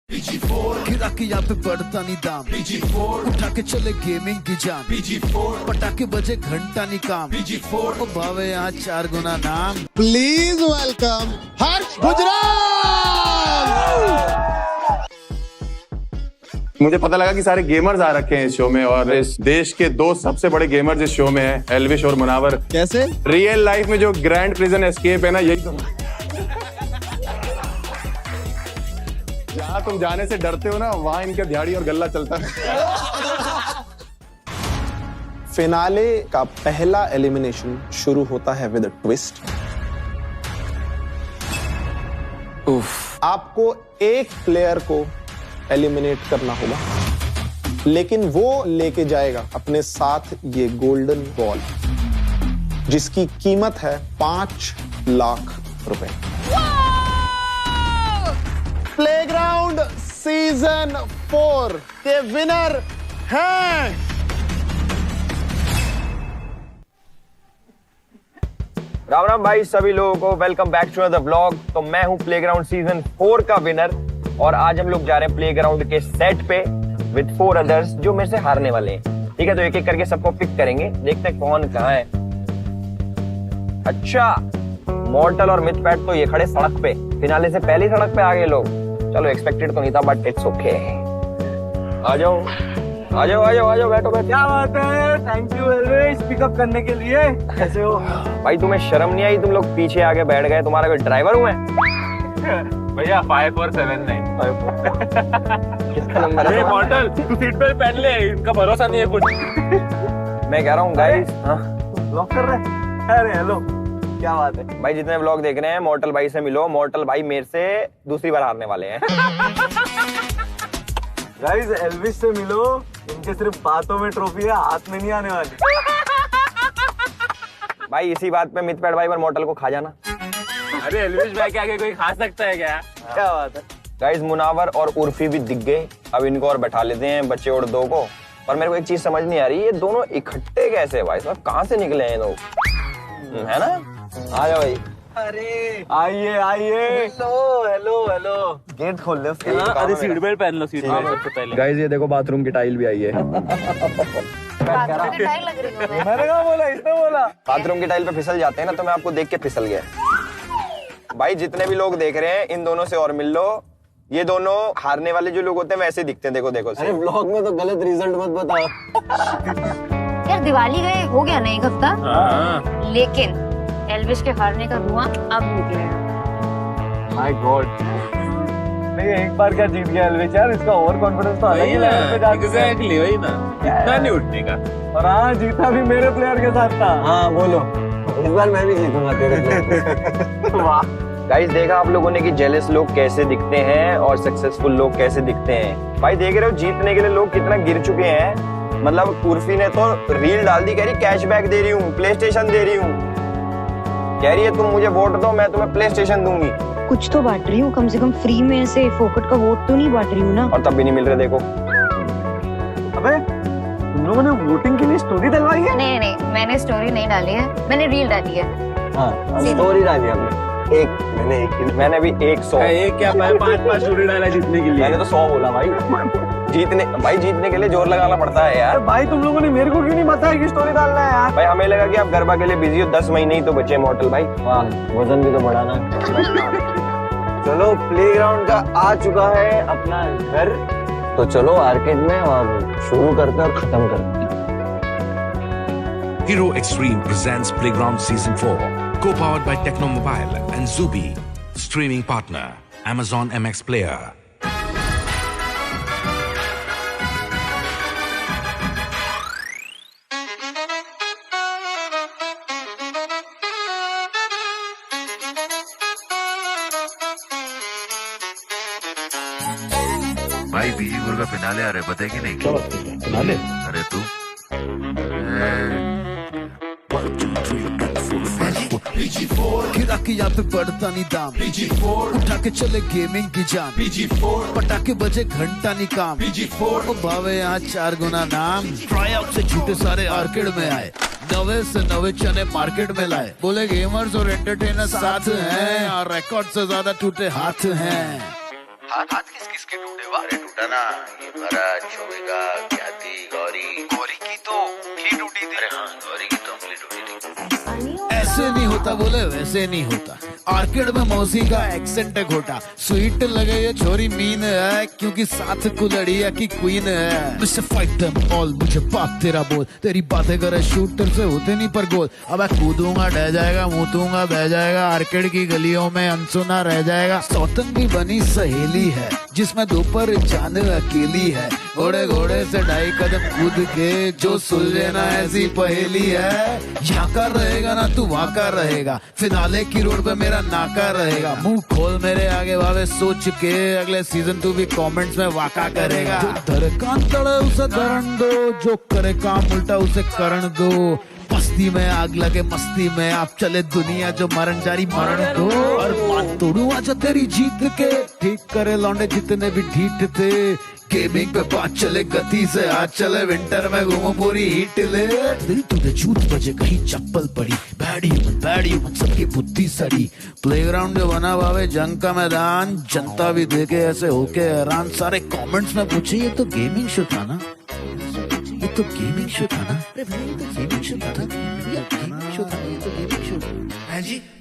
गिरा के यहाँ पे बढ़ता नहीं दाम, उठा के चले गेमिंग की जान, पटाखे बजे घंटा नहीं काम, ओ भावे यहाँ 4 गुना नाम। प्लीज वेलकम हर्ष गुजराल। मुझे पता लगा कि सारे गेमर्स आ रखे हैं इस शो में, और इस देश के 2 सबसे बड़े गेमर्स इस शो में हैं, एल्विश और मुनावर। कैसे? रियल लाइफ में जो ग्रैंड प्रिजन एस्केप है ना, यही तो जहाँ तुम जाने से डरते हो ना, वहां इनका दिहाड़ी और गल्ला चलता है। फिनाले का पहला एलिमिनेशन शुरू होता है विद अ ट्विस्ट। आपको एक प्लेयर को एलिमिनेट करना होगा, लेकिन वो लेके जाएगा अपने साथ ये गोल्डन बॉल, जिसकी कीमत है 5 लाख रुपए। प्लेग्राउंड सीजन 4 के विनर हैं राम राम भाई सभी लोगों को, welcome back to the vlog. तो मैं हूं प्लेग्राउंड सीजन 4 का विनर, और आज हम लोग जा रहे हैं प्लेग्राउंड के सेट पे विद 4 अदर्स जो मेरे से हारने वाले हैं। ठीक है, तो एक एक करके सबको पिक करेंगे, देखते हैं कौन कहाँ है। अच्छा, मॉर्टल और मिथपैट तो ये खड़े सड़क पे, फिनाले से पहले सड़क पे आ गए लोग। चलो एक्सपेक्टेड तो नहीं था, बट इट्स ओके। आ जाओ आ जाओ आ जाओ आ जाओ, बैठो बैठो। क्या बात है, थैंक यू एल्विश पिकअप करने के लिए। कैसे हो भाई? तुम्हें शर्म नहीं आई? तुम लोग पीछे आके बैठ गए, तुम्हारा कोई ड्राइवर हूँ मैं? भैया 5479 किसका नंबर है? मॉडल तू सीट पे पहन ले, इनका भरोसा नहीं है कुछ। मैं कह रहा हूँ गाइस, ब्लॉक कर रहे? अरे हेलो, क्या बात है भाई जितने व्लॉग देख रहे हैं, मॉर्टल भाई से मिलो। मॉर्टल भाई मेरे से दूसरी बार हारने वाले हैं। गाइस एल्विश से मिलो, इनके सिर्फ बातों में ट्रॉफी है, हाथ में नहीं आने वाली। भाई इसी बात पे मिथपैट भाई और मॉर्टल को खा जाना। अरे एल्विश भाई के आगे कोई खा सकता है क्या? क्या बात है गाइस, मुनावर और उर्फी भी दिख गए, अब इनको और बैठा लेते हैं, बच्चे और 2 को। पर मेरे को एक चीज समझ नहीं आ रही, ये दोनों इकट्ठे कैसे भाई? सब कहाँ से निकले हैं लोग, है ना? आ जाओ भाई। अरे आइए आइए। हेलो हेलो हेलो, गेट खोल ले उसके। अरे सीट बेल्ट पहन लो, सीट बेल्ट से पहले। गाइस ये देखो, बाथरूम की टाइल भी आई है। मैंने कहा बोला, इसने बोला। बाथरूम की टाइल पे फिसल जाते हैं ना, तो मैं आपको देख के फिसल गया। भाई जितने भी लोग देख रहे हैं, इन दोनों से और मिल लो। ये दोनों हारने वाले जो लोग होते हैं वैसे दिखते हैं, देखो देखो। अरे व्लॉग में तो गलत रिजल्ट मत बताओ। यार दिवाली गए हो गया ना 1 हफ्ता, लेकिन एल्विश के हारने का धुआं अब निकलेगा। माय गॉड, नहीं एक बार क्या जीत गया एल्विश यार, इसका ओवर कॉन्फिडेंस तो अलग ही लेवल पे जा चुका है। एग्जैक्टली वही ना, इतना नहीं उठने का। और हाँ, जीता भी मेरे प्लेयर के साथ था। हाँ बोलो, इस बार मैं भी जीतूंगा तेरे। वाह गाइस, देखा आप लोगों ने कि जेलस लोग कैसे दिखते हैं और सक्सेसफुल लोग कैसे दिखते हैं। भाई देख रहे हो, जीतने के लिए लोग कितना गिर चुके हैं। मतलब उर्फी ने तो रील डाल दी, कह रही कैशबैक दे रही हूँ, प्ले स्टेशन दे रही हूँ। कह रही है तुम मुझे वोट दो, मैं तुम्हें प्ले स्टेशन दूंगी। कुछ तो बांट रही हूँ, कम से कम फ्री में ऐसे फोकट का वोट तो नहीं बांट रही हूँ ना। और तब भी नहीं मिल रहे, देखो। अबे तुम लोगों ने वोटिंग के लिए स्टोरी डलवाई है? नहीं नहीं, मैंने स्टोरी नहीं डाली है, मैंने रील डाली है। हाँ स्टोरी डाली हमने, मैंने भी 100। एक क्या, मैं 5 स्टोरी डाला जीतने के लिए। मैंने तो 100 बोला भाई। जीतने के लिए जोर लगाना पड़ता है यार। भाई तुम लोगों ने मेरे को क्यों नहीं बताया कि स्टोरी डालना है यार? भाई हमें लगा कि आप गरबा के लिए बिजी हो, 10 महीने ही तो बचे मॉडल भाई। वाह, वजन भी तो बढ़ाना। चलो प्लेग्राउंड का आ चुका है अपना घर, तो चलो आर्केड में और शुरू करते और खत्म करते। Hero Extreme presents Playground Season 4, co-powered by Techno Mobile and Zubi. Streaming partner, Amazon MX Player. भाई बीजीपुर का फिनाले आ रहे, पता है कि नहीं? फिनाले? अरे तू गिरा के यहाँ पे बढ़ता नहीं दाम, उठा के चले गेमिंग की जान, पटाखे बजे घंटा नहीं काम, ओ भावे यहाँ 4 गुना नाम। ट्राई आउट से झूठे सारे आर्केड में आए, नवे से नवे चने मार्केट में लाए, बोले गेमर्स और एंटरटेनर साथ हैं, और रिकॉर्ड से ज्यादा टूटे हाथ हैं। हाथ किस किस के टूटे? अरे टूटा ना, ये भरत, शोभिका, ख्याति, गौरी की तो उंगली टूटी थी। अरे हाँ, गौरी की तो उंगली टूटी थी। ऐसे नहीं होता बोले वैसे नहीं होता, आर्केड में मौसी का एक्सेंट है खोटा, स्वीट लगे ये छोरी मीन है क्योंकि साथ कुलड़िया की क्वीन है। मुझसे फाइट देम ऑल, मुझे बात तेरा बोल, तेरी बातें करे शूटर से होते नहीं पर गोल। अब मैं कूदूंगा ढह जाएगा, मुतूंगा बह जाएगा, आर्केड की गलियों में अनसुना रह जाएगा। सौतन भी बनी सहेली है जिसमें दोपहर जाने अकेली है, घोड़े घोड़े से 2.5 कदम कूद के जो सुलझे ना ऐसी पहेली है। यहाँ का रहेगा ना तू वहाँ का रहेगा, फिनाले की रोड पे मेरा नाका रहेगा। मुंह खोल मेरे आगे भावे सोच के, अगले सीजन तू भी कमेंट्स में वाका करेगा। जो धरे कान तड़े उसे धरन दो, जो करे काम उल्टा उसे करण दो। मस्ती में आग लगे मस्ती में, आप चले दुनिया जो मरण जारी मरण दो। और बात तोड़ू आज तेरी जीत के, ठीक करे लौंडे जितने भी ढीठ थे। गेमिंग पे बात चले गति से, आज चले विंटर में घूमो पूरी हीट ले। दिल तुझे झूठ बजे कहीं चप्पल पड़ी, बैड ह्यूमन सबकी बुद्धि सड़ी। प्लेग्राउंड जो बना भावे जंग का मैदान, जनता भी देखे ऐसे होके हैरान। सारे कमेंट्स में पूछे ये तो गेमिंग शो था ना, ये तो गेमिंग शो था ना, अरे भाई ये तो गेमिंग शो था ना, ये गेमिंग शो था, ये तो गेमिंग शो था।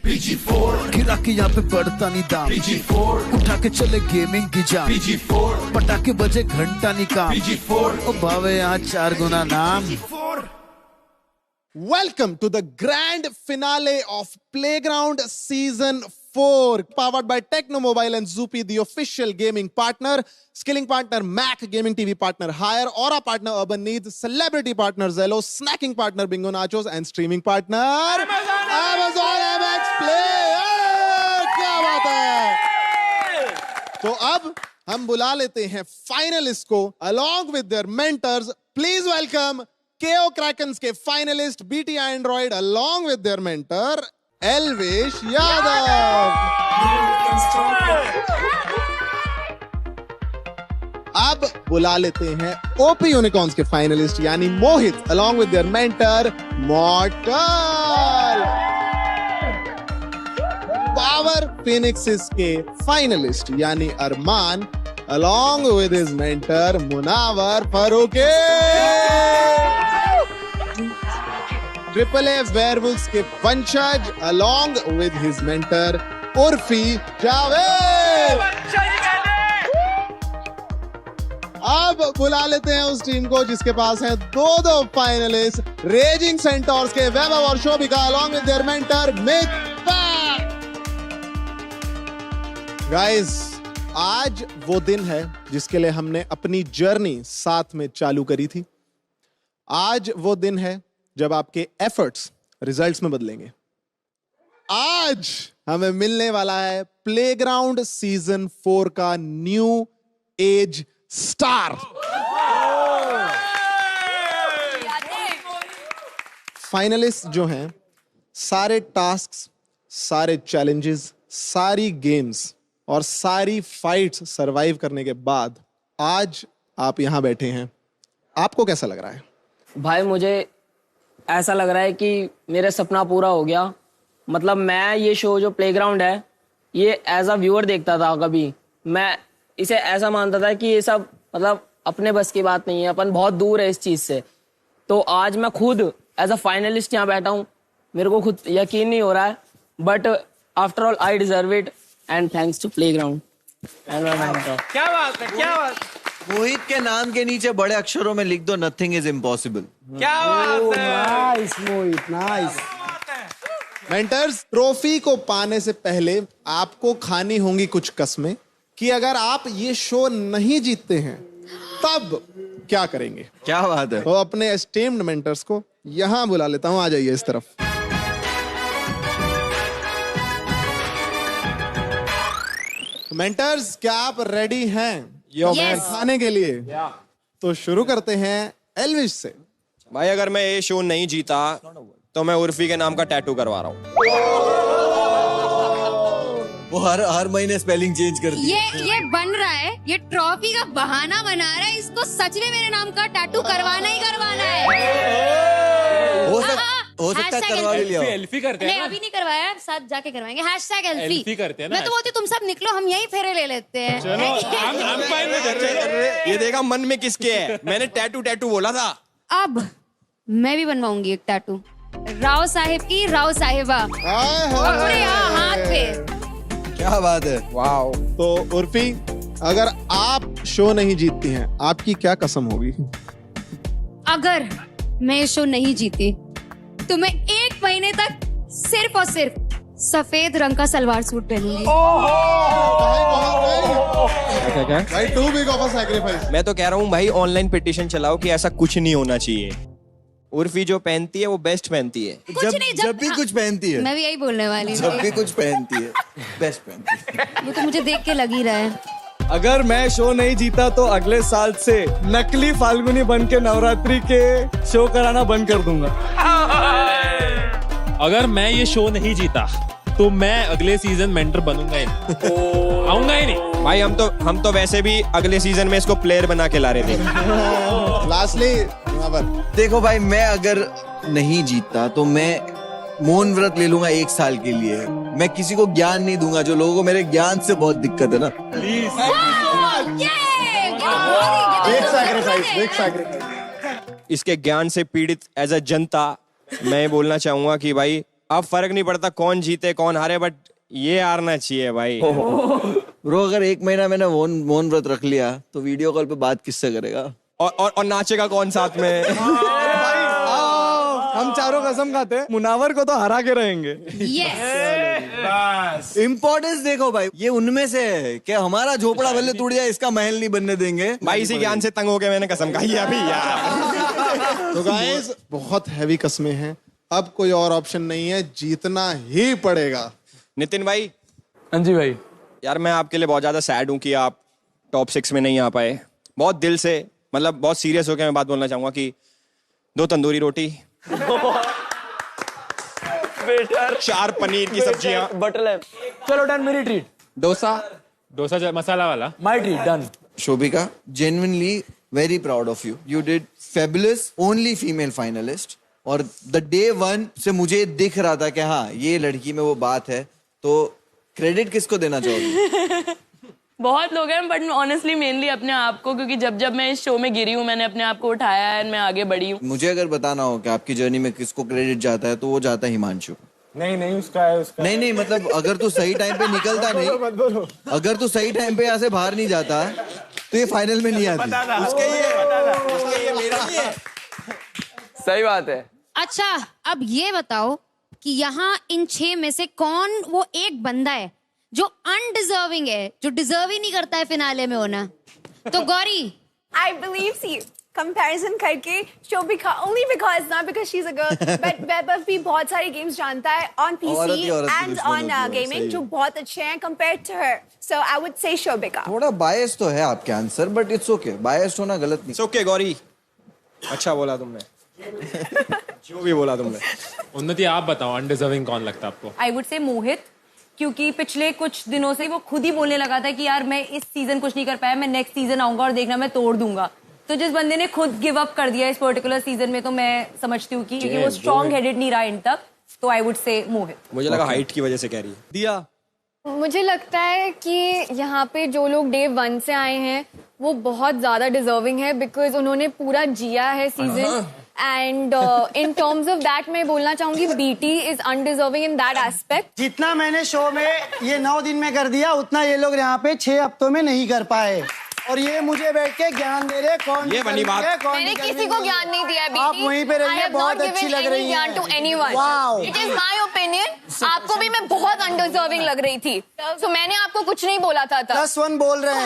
PG4 गिरा के यहाँ पे बढ़ता नहीं दाम, PG4 उठा के चले गेमिंग की जान, PG4 पटाखे बजे घंटा नहीं काम, PG4 ओ भावे यहाँ 4 गुना नाम। Welcome to the grand finale of Playground Season 4, powered by Techno Mobile and Zoopy, the official gaming partner, skilling partner Mac, gaming TV partner Hire, Aura partner Urban Needs, celebrity partner Zello, snacking partner Bingo Nachos, and streaming partner Amazon MX Play। क्या बात है। तो अब हम बुला लेते हैं finalist को along with their mentors। Please welcome KO Krakens के finalist BT Android along with their mentor Elvish Yadav. अब बुला लेते हैं ओपी यूनिकॉर्न्स के फाइनलिस्ट यानी Mohit along with their mentor Mortal. Power phoenixes के फाइनलिस्ट यानी Arman along with his mentor Munawar Faruqui. AAA werewolves के Vanshaj along with his mentor Urfi Javed. अब बुला लेते हैं उस टीम को जिसके पास है दो फाइनलिस्ट, रेजिंग सेंटोर्स के वैभव और Shobhika along with their mentor Mythpat. Guys, आज वो दिन है जिसके लिए हमने अपनी जर्नी साथ में चालू करी थी। आज वो दिन है जब आपके एफर्ट्स रिजल्ट्स में बदलेंगे। आज हमें मिलने वाला है प्लेग्राउंड सीजन 4 का न्यू एज स्टार। फाइनलिस्ट जो हैं, सारे टास्क्स, सारे चैलेंजेस, सारी गेम्स और सारी फाइट्स सरवाइव करने के बाद आज आप यहां बैठे हैं। आपको कैसा लग रहा है? भाई मुझे ऐसा लग रहा है कि मेरा सपना पूरा हो गया। मतलब मैं ये शो जो प्लेग्राउंड है ये एज अ व्यूअर देखता था, कभी मैं इसे ऐसा मानता था कि ये सब मतलब अपने बस की बात नहीं है, अपन बहुत दूर है इस चीज़ से। तो आज मैं खुद एज अ फाइनलिस्ट यहाँ बैठा हूँ, मेरे को खुद यकीन नहीं हो रहा है, but after all I deserve it and thanks to Playground. क्या बात है, क्या बात। मोहित के नाम के नीचे बड़े अक्षरों में लिख दो नथिंग इज इम्पॉसिबल। क्या बात है। नाइस मोहित, नाइस। मेंटर्स, ट्रॉफी को पाने से पहले आपको खानी होंगी कुछ कस्में कि अगर आप ये शो नहीं जीतते हैं तब क्या करेंगे। क्या बात है। तो अपने एस्टीम्ड मेंटर्स को यहां बुला लेता हूं, आ जाइए इस तरफ। मेंटर्स, क्या आप रेडी हैं खाने के लिए? तो शुरू करते हैं एल्विश से। भाई अगर मैं ये शो नहीं जीता तो मैं उर्फी के नाम का टैटू करवा रहा हूँ। वो हर महीने स्पेलिंग चेंज कर दी। ये बन रहा है, ये ट्रॉफी का बहाना बना रहा है, इसको सच में मेरे नाम का टैटू करवाना ही करवाना है। हो सकता है करवा भी लिया हो। सेल्फी करते हैं नहीं ना। अभी नहीं करवाया, साथ जाके करवाएंगे। #एल्फी एल्फी करते हैं ना। मैं तो बोलती हूँ, तुम सब निकलो, हम यही फेरे ले लेते हैं। चलो हम फाइन में चलो। ये देखा मन में किसके है, मैंने टैटू बोला था। अब मैं भी बनवाऊंगी एक टैटू, राव साहिब की राव साहिबा अपने यहाँ हाथ पे। क्या बात है, वाओ। तो उर्फी, अगर आप शो नहीं जीतती हैं, आपकी क्या कसम होगी? अगर मैं ये शो नहीं जीती तो मैं 1 महीने तक सिर्फ और सिर्फ सफेद रंग का सलवार सूट पहनूंगी। भाई too big of a sacrifice. मैं तो कह रहा हूँ भाई, ऑनलाइन पिटीशन चलाओ कि ऐसा कुछ नहीं होना चाहिए। उर्फी जो पहनती है वो बेस्ट पहनती है। जब भी कुछ पहनती है, मैं भी यही बोलने वाली हूँ। जब भी कुछ पहनती है बेस्ट पहनती है। वो तो मुझे देख के लग ही रहा है। अगर मैं शो नहीं जीता तो अगले साल से नकली फाल्गुनी बन के नवरात्रि के शो कराना बंद कर दूंगा। अगर मैं ये शो नहीं जीता तो मैं अगले सीजन मेंटर बनूंगा ही नहीं, आऊंगा ही नहीं। भाई हम तो वैसे भी अगले सीजन में इसको प्लेयर बना के ला रहे थे। लास्टली देखो भाई, मैं अगर नहीं जीतता तो मैं मौन व्रत ले लूंगा 1 साल के लिए। मैं किसी को ज्ञान नहीं दूंगा, जो लोगों को मेरे ज्ञान से बहुत दिक्कत है ना। इसके ज्ञान से पीड़ित एज अ जनता मैं बोलना चाहूंगा कि भाई अब फर्क नहीं पड़ता कौन जीते कौन हारे, बट ये हारना चाहिए भाई। ब्रो, अगर 1 महीना मैंने मौन व्रत रख लिया तो वीडियो कॉल पे बात किससे करेगा? और नाचेगा कौन साथ में? हम चारों कसम खाते हैं, मुनावर को तो हरा के रहेंगे। इम्पोर्टेंस देखो भाई, ये उनमें से है कि हमारा झोपड़ा भले टूट जाए, इसका महल नहीं बनने देंगे। भाई इसी ज्ञान से तंग हो गए, मैंने कसम खाई अभी यार। तो गाइस, बहुत हैवी कस्में हैं, अब कोई और ऑप्शन नहीं है, जीतना ही पड़ेगा। नितिन भाई। हाँ जी भाई। यार मैं आपके लिए बहुत ज्यादा सैड हूँ कि आप टॉप 6 में नहीं आ पाए। बहुत दिल से, मतलब बहुत सीरियस होकर मैं बात बोलना चाहूंगा कि 2 तंदूरी रोटी, 4 पनीर की सब्जियां, बटर लैम्प। चलो डन, मेरी ट्रीट। डोसा मसाला वाला, my treat done. Shobhika, genuinely very proud of you. You did fabulous, only female finalist. और the day one से मुझे दिख रहा था कि हाँ ये लड़की में वो बात है, तो क्रेडिट किसको देना चाहोगे? बहुत लोग हैं, बट ऑनेस्टली मेनली अपने आप को, क्योंकि जब मैं इस शो में गिरी हूँ मैंने अपने आप को उठाया है, मैं आगे बढ़ी हूँ। मुझे अगर बताना हो कि आपकी जर्नी में किसको क्रेडिट जाता है तो वो जाता है हिमांशु। नहीं उसका है, उसका नहीं मतलब अगर तू सही टाइम पे निकलता नहीं, अगर तू सही टाइम पे यहाँ से बाहर नहीं जाता तो ये फाइनल में नहीं आती। उसके ये मेरा ही है। सही बात है। अच्छा, अब ये बताओ कि यहाँ इन 6 में से कौन वो एक बंदा है जो अनडिजर्विंग है, जो डिजर्व ही नहीं करता है फिनाले में होना? तो Gauri, I believe she comparison करके Shobhika, only because not because she's a girl, but वैभव भी बहुत सारे गेम्स जानता है on PC and on gaming जो बहुत अच्छे हैं compared to her, so I would say Shobhika. थोड़ा बायस तो है आपके आंसर, बट इट्स ओके, बायस होना गलत नहीं। It's okay गौरी, अच्छा बोला तुमने। जो भी बोला तुमने। उन्नति, आप बताओ अनडिजर्विंग कौन लगता है आपको? आई वुड से मोहित, क्योंकि पिछले कुछ दिनों से वो खुद ही बोलने लगा था कि यार मैं इस सीजन कुछ नहीं कर पाया, मैं नेक्स्ट सीजन आऊंगा और देखना मैं तोड़ दूंगा। तो जिस बंदे ने खुद गिव अप कर दिया इस पर्टिकुलर सीजन में, तो मैं समझती हूँ कि क्योंकि वो स्ट्रॉन्ग हेडेड नहीं रहा इन तक, तो आई वुड से मोहित। मुझे लगा हाइट की वजह से कह रही है। दिया, मुझे लगता है कि यहाँ पे जो लोग डे 1 से आए हैं वो बहुत ज्यादा डिजर्विंग है, बिकॉज उन्होंने पूरा जिया है season, and in terms of that मैं बोलना चाहूंगी BT is undeserving in that aspect. जितना मैंने शो में ये 9 दिन में कर दिया, उतना ये लोग यहाँ पे 6 हफ्तों में नहीं कर पाए, और ये मुझे बैठ के ज्ञान दे रहे कौन ये बनी बात। मैंने किसी को ज्ञान नहीं दिया बीटी, आप वहीं पे रहिए, बहुत अच्छी लग रही है। To anyone, it is my opinion. आपको भी मैं बहुत अनडिजर्विंग लग रही थी, तो मैंने आपको कुछ नहीं बोला था। +1 बोल रहे हैं।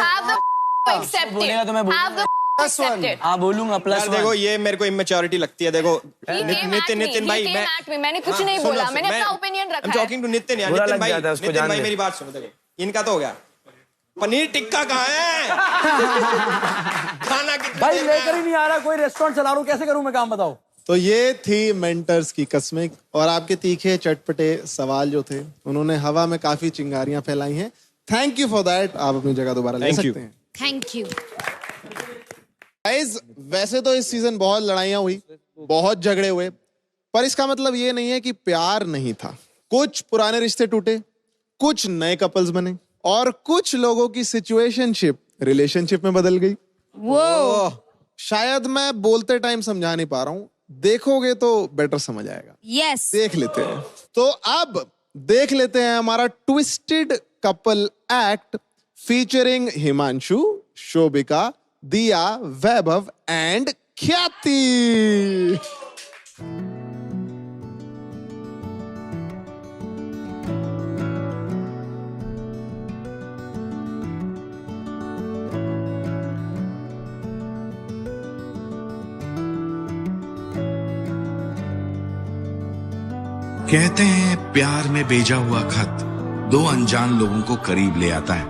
हाँ बोलूंगा +1। देखो ये मेरे को इमेच्योरिटी लगती है। देखो नितिन भाई, मैंने कुछ नहीं बोला, मैंने अपना ओपिनियन रखा है। टॉकिंग टू नितिन यार। नितिन भाई मेरी बात सुनो, देखो इनका तो हो गया, पनीर टिक्का कहाँ है? खाना कितना भाई लेकर ही नहीं आ रहा, कोई रेस्टोरेंट चला रहा हूँ, कैसे करूँ मैं काम, बताओ। तो ये थी मेंटर्स की कस्में, और आपके तीखे चटपटे सवाल जो थे उन्होंने हवा में काफी चिंगारियां फैलाई हैं। Thank you for that. आप अपनी जगह दोबारा ले सकते हैं। Thank you guys. वैसे तो इस सीजन बहुत लड़ाइयां हुई, बहुत झगड़े हुए, पर इसका मतलब ये नहीं है कि प्यार नहीं था। कुछ पुराने रिश्ते टूटे, कुछ नए कपल्स बने और कुछ लोगों की सिचुएशनशिप रिलेशनशिप में बदल गई। वो शायद मैं बोलते टाइम समझा नहीं पा रहा हूं, देखोगे तो बेटर समझ आएगा। यस, देख लेते हैं। तो अब देख लेते हैं हमारा twisted couple act featuring Himanshu, Shobhika, दिया, वैभव एंड ख्याति। कहते हैं प्यार में भेजा हुआ खत दो अनजान लोगों को करीब ले आता है,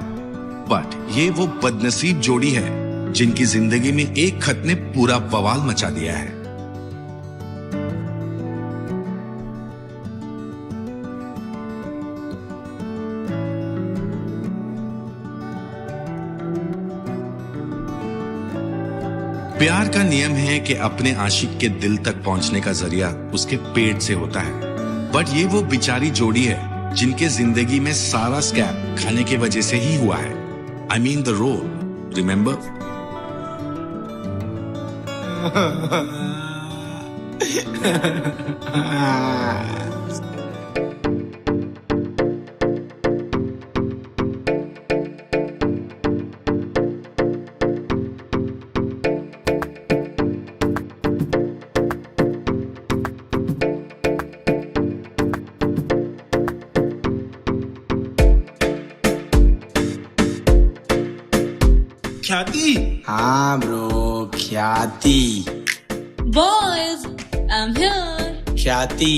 बट ये वो बदनसीब जोड़ी है जिनकी जिंदगी में एक खत ने पूरा बवाल मचा दिया है। प्यार का नियम है कि अपने आशिक के दिल तक पहुंचने का जरिया उसके पेट से होता है, बट ये वो बेचारी जोड़ी है जिनके जिंदगी में सारा स्कैम खाने की वजह से ही हुआ है। I mean the roll, remember? ख्याति? हाँ ब्रो, ख्याति। Boys, I'm here. ख्याति,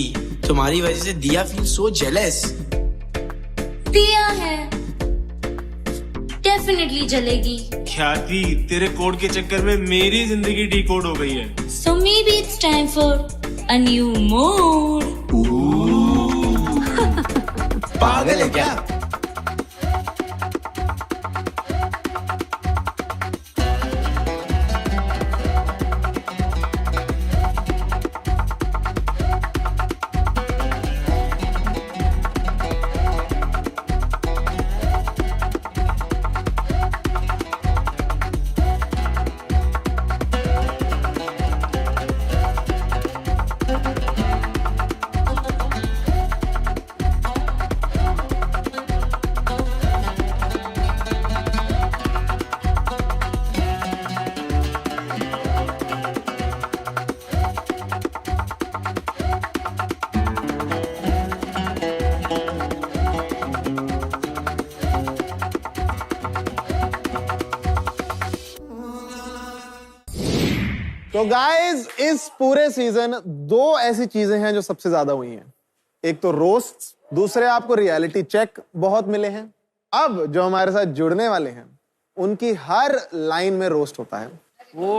तुम्हारी वजह से दिया फील सो जेलस। दिया है, डेफिनेटली जलेगी। ख्याति, तेरे कोड के चक्कर में मेरी जिंदगी डिकोड हो गई है। So maybe it's time for a new mode. पागल है क्या? तो गाइज इस पूरे सीजन दो ऐसी चीजें हैं जो सबसे ज्यादा हुई हैं। एक तो रोस्ट, दूसरे आपको रियलिटी चेक बहुत मिले हैं। अब जो हमारे साथ जुड़ने वाले हैं उनकी हर लाइन में रोस्ट होता है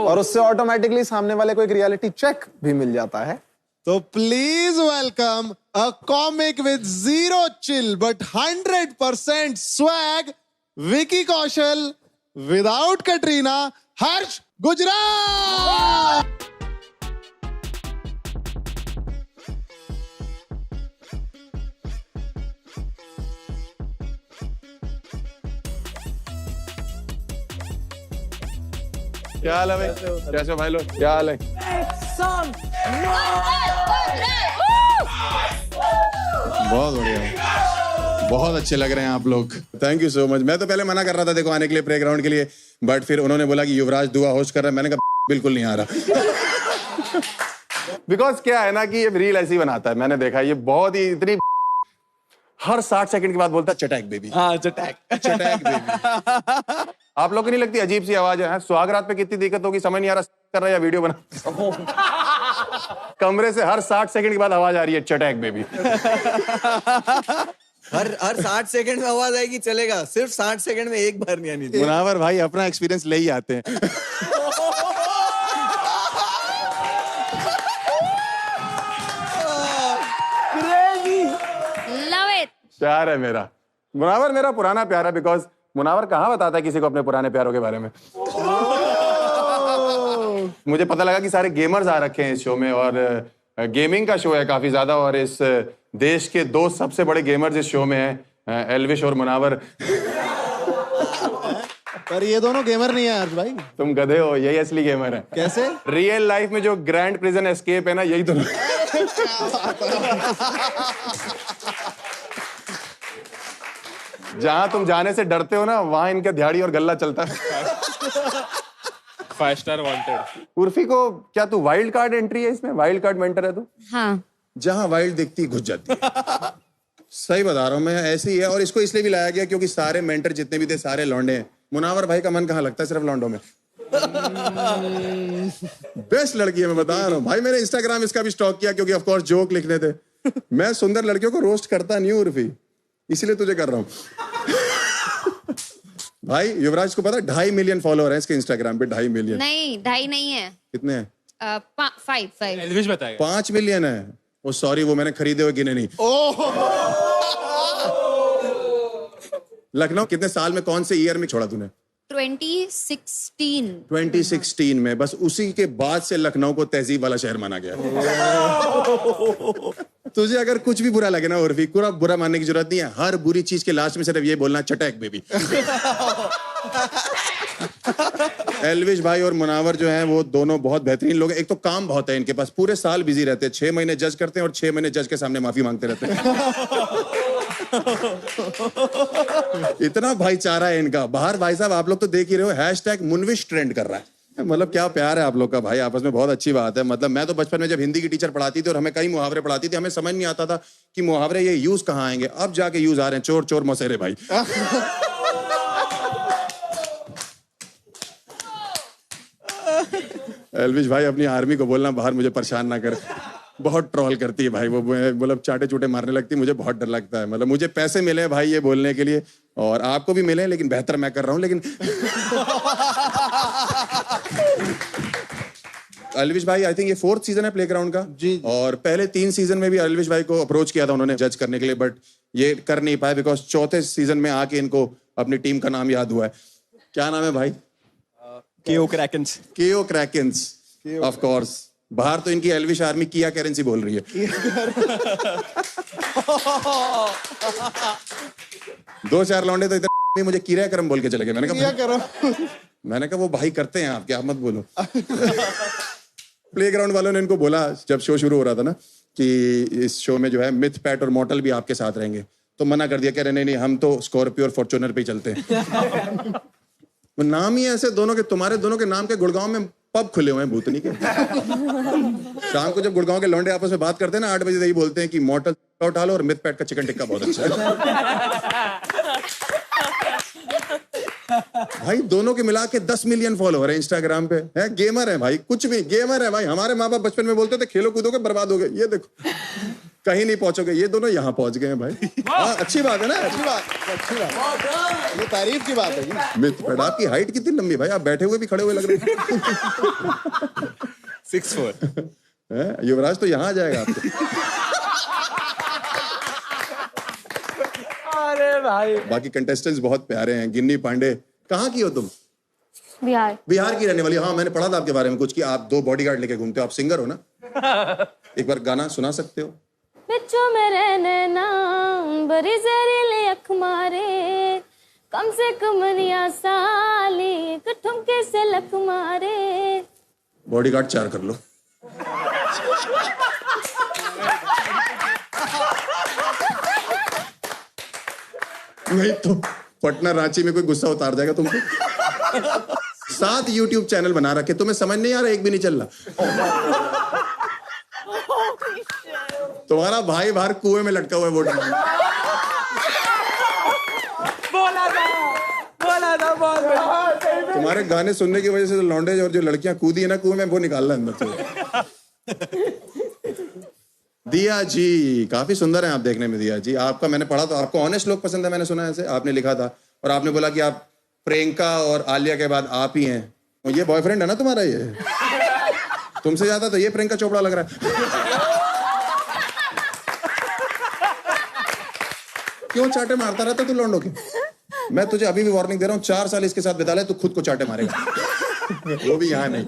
और उससे ऑटोमेटिकली सामने वाले को एक रियलिटी चेक भी मिल जाता है। तो please welcome a comic with zero chill but 100% swag, Vicky Kaushal without Katrina, Harsh Gujarat. क्या हाल है भाई? कैसे हो भाई लोग? क्या हाल है? बहुत बढ़िया, बहुत अच्छे लग रहे हैं आप लोग। Thank you so much. मैं तो पहले मना कर रहा था देखो आने के लिए प्लेग्राउंड के लिए, बट फिर उन्होंने बोला कि युवराज दुआ होस्ट कर रहा है। मैंने कहा बिल्कुल नहीं आ रहा। बिकॉज क्या है ना कि ये रील ऐसी बनाता है, मैंने देखा ये बहुत ही इतनी हर 60 सेकंड के बाद बोलता है चटैक बेबी। हाँ चटैक बेबी। आप लोग को नहीं लगती अजीब सी आवाज है? सुहागरात पे कितनी दिक्कत होगी, समझ नहीं आ रहा कर रहा है या वीडियो बना। कमरे से हर 60 सेकंड के बाद आवाज आ रही है चटैक बेबी। हर 60 सेकंड में आवाज आएगी चलेगा, सिर्फ 60 सेकंड में एक बार नहीं आनी थी। मुनावर भाई अपना एक्सपीरियंस ले ही आते हैं। Love it. प्यार है मेरा मुनावर, मेरा पुराना प्यार है। बिकॉज मुनावर कहाँ बताता है किसी को अपने पुराने प्यारों के बारे में। मुझे पता लगा कि सारे गेमर्स आ रखे हैं इस शो में और गेमिंग का शो है काफी ज्यादा, और इस देश के दो सबसे बड़े गेमर्स इस शो में हैं, एल्विश और मुनावर। पर ये दोनों गेमर नहीं है हर्ष भाई। तुम गधे हो, यही असली गेमर है। कैसे? रियल लाइफ में जो ग्रैंड प्रिजन एस्केप है ना, यही तो। जहां तुम जाने से डरते हो ना, वहां इनका दिहाड़ी और गल्ला चलता है। 5 स्टार वांटेड। उर्फी को क्या तू वाइल्ड कार्ड एंट्री है इसमें? वाइल्ड कार्ड मेंटर है तू? हाँ। जहां वाइल्ड दिखती घुस जाती है। सही बता रहा हूं मैं, ऐसे ही है। और इसको इसलिए भी लाया गया क्योंकि सारे मेंटर जितने भी थे सारे लौंडे हैं। मुनावर भाई का मन कहाँ लगता है सिर्फ लौंडों में। बेस्ट लड़की है, मैं बता रहा हूँ भाई। मैंने इंस्टाग्राम इसका भी स्टॉक किया क्योंकि ऑफ कोर्स जोक लिखने थे। मैं सुंदर लड़कियों को रोस्ट करता नहीं हूँ उर्फी, इसलिए तुझे कर रहा हूँ। भाई युवराज को पता 2.5 मिलियन फॉलोअर हैं इसके इंस्टाग्राम पे। 2.5 मिलियन नहीं, 2.5 नहीं है। कितने हैं? 5 एल्विश बताएगा। 5 मिलियन है। ओ सॉरी, वो मैंने खरीदे हुए गिने नहीं। लखनऊ कितने साल में, कौन से ईयर में छोड़ा तूने? 2016 में। बस उसी के बाद से लखनऊ को तहजीब वाला शहर माना गया। तुझे अगर कुछ भी बुरा लगे ना उर्फी, पूरा बुरा मानने की जरूरत नहीं है। हर बुरी चीज के लास्ट में सिर्फ ये बोलना, चटैक बेबी। एल्विश भाई और मुनावर जो हैं वो दोनों बहुत बेहतरीन लोग हैं। एक तो काम बहुत है इनके पास, पूरे साल बिजी रहते हैं। 6 महीने जज करते हैं और 6 महीने जज के सामने माफी मांगते रहते हैं। इतना भाईचारा है इनका। बाहर भाई साहब आप लोग तो देख ही रहे हो, हैशटैग मुनविश ट्रेंड कर रहा है। मतलब क्या प्यार है आप लोग का भाई आपस में, बहुत अच्छी बात है। मतलब मैं तो बचपन में जब हिंदी की टीचर पढ़ाती थी और हमें कई मुहावरे पढ़ाती थी, हमें समझ नहीं आता था कि मुहावरे ये यूज कहाँ आएंगे। अब जाके यूज आ रहे हैं, चोर चोर मौसेरे भाई। एल्विश भाई अपनी आर्मी को बोलना बाहर मुझे परेशान ना कर, बहुत ट्रोल करती है भाई वो। मतलब चाटे चूटे मारने लगती है, मुझे बहुत डर लगता है। मतलब मुझे पैसे मिले भाई ये बोलने के लिए, और आपको भी मिले, लेकिन बेहतर मैं कर रहा हूँ। लेकिन एल्विश भाई आई थिंक ये 4th सीजन है प्लेग्राउंड का जी। और पहले 3 सीजन में भी एल्विश भाई को अप्रोच किया था उन्होंने जज करने के लिए, बट ये कर नहीं पाए बिकॉज 4थे सीजन में आके इनको अपनी टीम का नाम याद हुआ है। क्या नाम है भाई? केओ क्रैकेंस। केओ क्रैकेंस, ऑफ कोर्स। बाहर तो इनकी एल्विश आर्मी किया करेंसी बोल रही है। 2-4 लौंडे तो इतने मुझे किरा करम बोल के चले गए। मैंने कहा वो भाई करते हैं आपके, आप मत बोलो। प्लेग्राउंड वालों ने इनको बोला जब शो शुरू हो रहा था ना कि इस शो में जो है मिथ, पैट और मॉर्टल भी आपके साथ रहेंगे, तो मना कर दिया। कह रहे नहीं, हम तो स्कॉर्पियो और फॉर्च्यूनर पे ही चलते हैं। वो नाम ही ऐसे दोनों के, तुम्हारे दोनों के नाम के गुड़गांव में पब खुले हुए हैं भूतनी के। शाम को जब गुड़गांव के लौंडे आपस में बात करते हैं ना 8 बजे, यही बोलते हैं कि मॉर्टल उठा लो और मिथ पैट का चिकन टिक्का बहुत अच्छा है। भाई दोनों के मिला के 10 मिलियन फॉलोअर है इंस्टाग्राम पे। है गेमर है भाई, कुछ भी गेमर है भाई। हमारे माँ बाप बचपन में बोलते थे खेलो कूदोगे बर्बाद हो गए, ये देखो कहीं नहीं पहुंचोगे। ये दोनों यहाँ पहुंच गए हैं भाई। अच्छी बात है ना, अच्छी बात, ये तारीफ की बात है। मिथ पैट, आपकी हाइट कितनी लंबी भाई, आप बैठे हुए भी खड़े हुए लग रहे हैं। 6'4". युवराज तो यहाँ आ जाएगा आपको। अरे भाई बाकी कंटेस्टेंट्स बहुत प्यारे हैं। गिन्नी पांडे, कहाँ की हो तुम? बिहार। बिहार की रहने वाली। हाँ मैंने पढ़ा था आपके बारे में कुछ कि आप 2 बॉडीगार्ड लेके घूमते हो। आप सिंगर हो ना? एक बार गाना सुना सकते हो? बिच्छू मेरे नैना बड़ी जहरीली अख मारे, कम से कम निया साली ठुमके से लख मारे। बॉडीगार्ड 4 कर लो। नहीं तो पटना रांची में कोई गुस्सा उतार जाएगा तुमको। 7 YouTube चैनल बना रखे, तुम्हें समझ नहीं आ रहा, एक भी नहीं चल रहा। तुम्हारा भाई बाहर कुएं में लटका हुआ है वोट मांगने। तुम्हारे गाने सुनने की वजह से लौंडे और जो लड़कियां कूदी है ना कुएं में, वो निकालना अंदर से। दिया जी काफी सुंदर हैं आप देखने में। दिया जी आपका मैंने पढ़ा तो आपको ऑनेस्ट लोग पसंद है, मैंने सुना ऐसे आपने लिखा था। और आपने बोला कि आप प्रियंका और आलिया के बाद आप ही हैं। ये बॉयफ्रेंड है ना तुम्हारा? ये तुमसे ज्यादा तो ये प्रियंका चोपड़ा लग रहा है। क्यों चाटे मारता रहता तू लौंडों के? मैं तुझे अभी भी वार्निंग दे रहा हूँ, 4 साल इसके साथ बिता ले, तू खुद को चाटे मारेगा। वो भी यहाँ नहीं।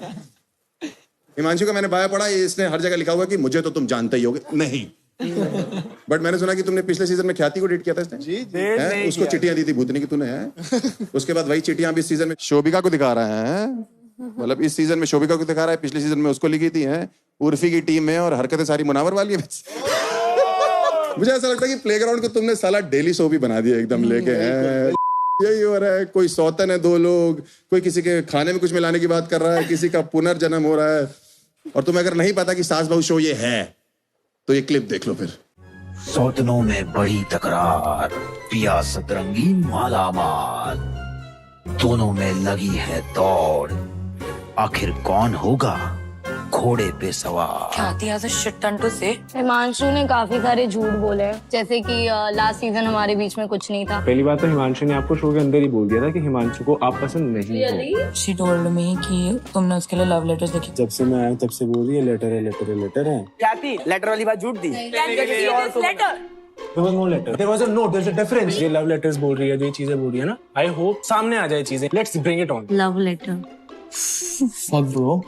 हिमांशु का मैंने बायो पढ़ा, इसने हर जगह लिखा हुआ कि मुझे तो तुम जानते ही होगे। नहीं बट मैंने सुना कि तुमने पिछले सीजन में ख्याति को डेट किया था इसने। जी है? उसको चिट्ठियां दी थी भूतनी की तूने है। उसके बाद वही चिट्ठियां भी इस सीजन में शोभिका को दिखा रहा है। मतलब इस सीजन में शोभिका को दिखा रहा है, पिछले सीजन में उसको लिखी थी है उर्फी की टीम में, और हरकतें सारी मुनावर वाली है। मुझे ऐसा लगता है कि प्लेग्राउंड को तुमने साला डेली शो भी बना दिया एकदम लेके है। यही हो रहा है, कोई सौतन है 2 लोग, कोई किसी के खाने में कुछ मिलाने की बात कर रहा है, किसी का पुनर्जन्म हो रहा है। और तुम्हें अगर नहीं पता कि सास बहू शो ये है तो ये क्लिप देख लो फिर। सौतनों में बड़ी तकरार, पिया सतरंगी मालामाल, दोनों में लगी है दौड़, आखिर कौन होगा घोड़े पे सवार। ख्याति has a shit ton to say. Himanshu ने काफी सारे झूठ बोले हैं, जैसे कि लास्ट सीजन हमारे बीच में कुछ नहीं था। पहली बात तो हिमांशु ने आपको शो के अंदर ही बोल दिया था कि हिमांशु को आप पसंद नहीं हो। She told me कि तुमने उसके लिए लव लेटर्स लिखे। जब से मैं आया तब से बोल रही है लेटर है, लेटर है, लेटर है। ख्याति लेटर वाली बात झूठ दी। There was no letter. There was a note. There's a difference. ये लव लेटर्स बोल रही है, जो ये चीजें बोल रही है ना, आई होप सामने आ जाए चीजें। Let's bring it on. Love letter. Fuck bro.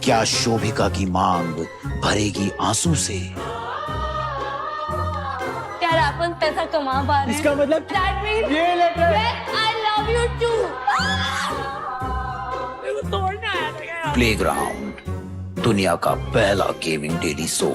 क्या शोभिका की मांग भरेगी आंसू से? क्या रापन पैसा कमा पा रहे हैं? इसका मतलब That means ये letter I love you too. Playground, दुनिया का पहला गेमिंग डेली शो।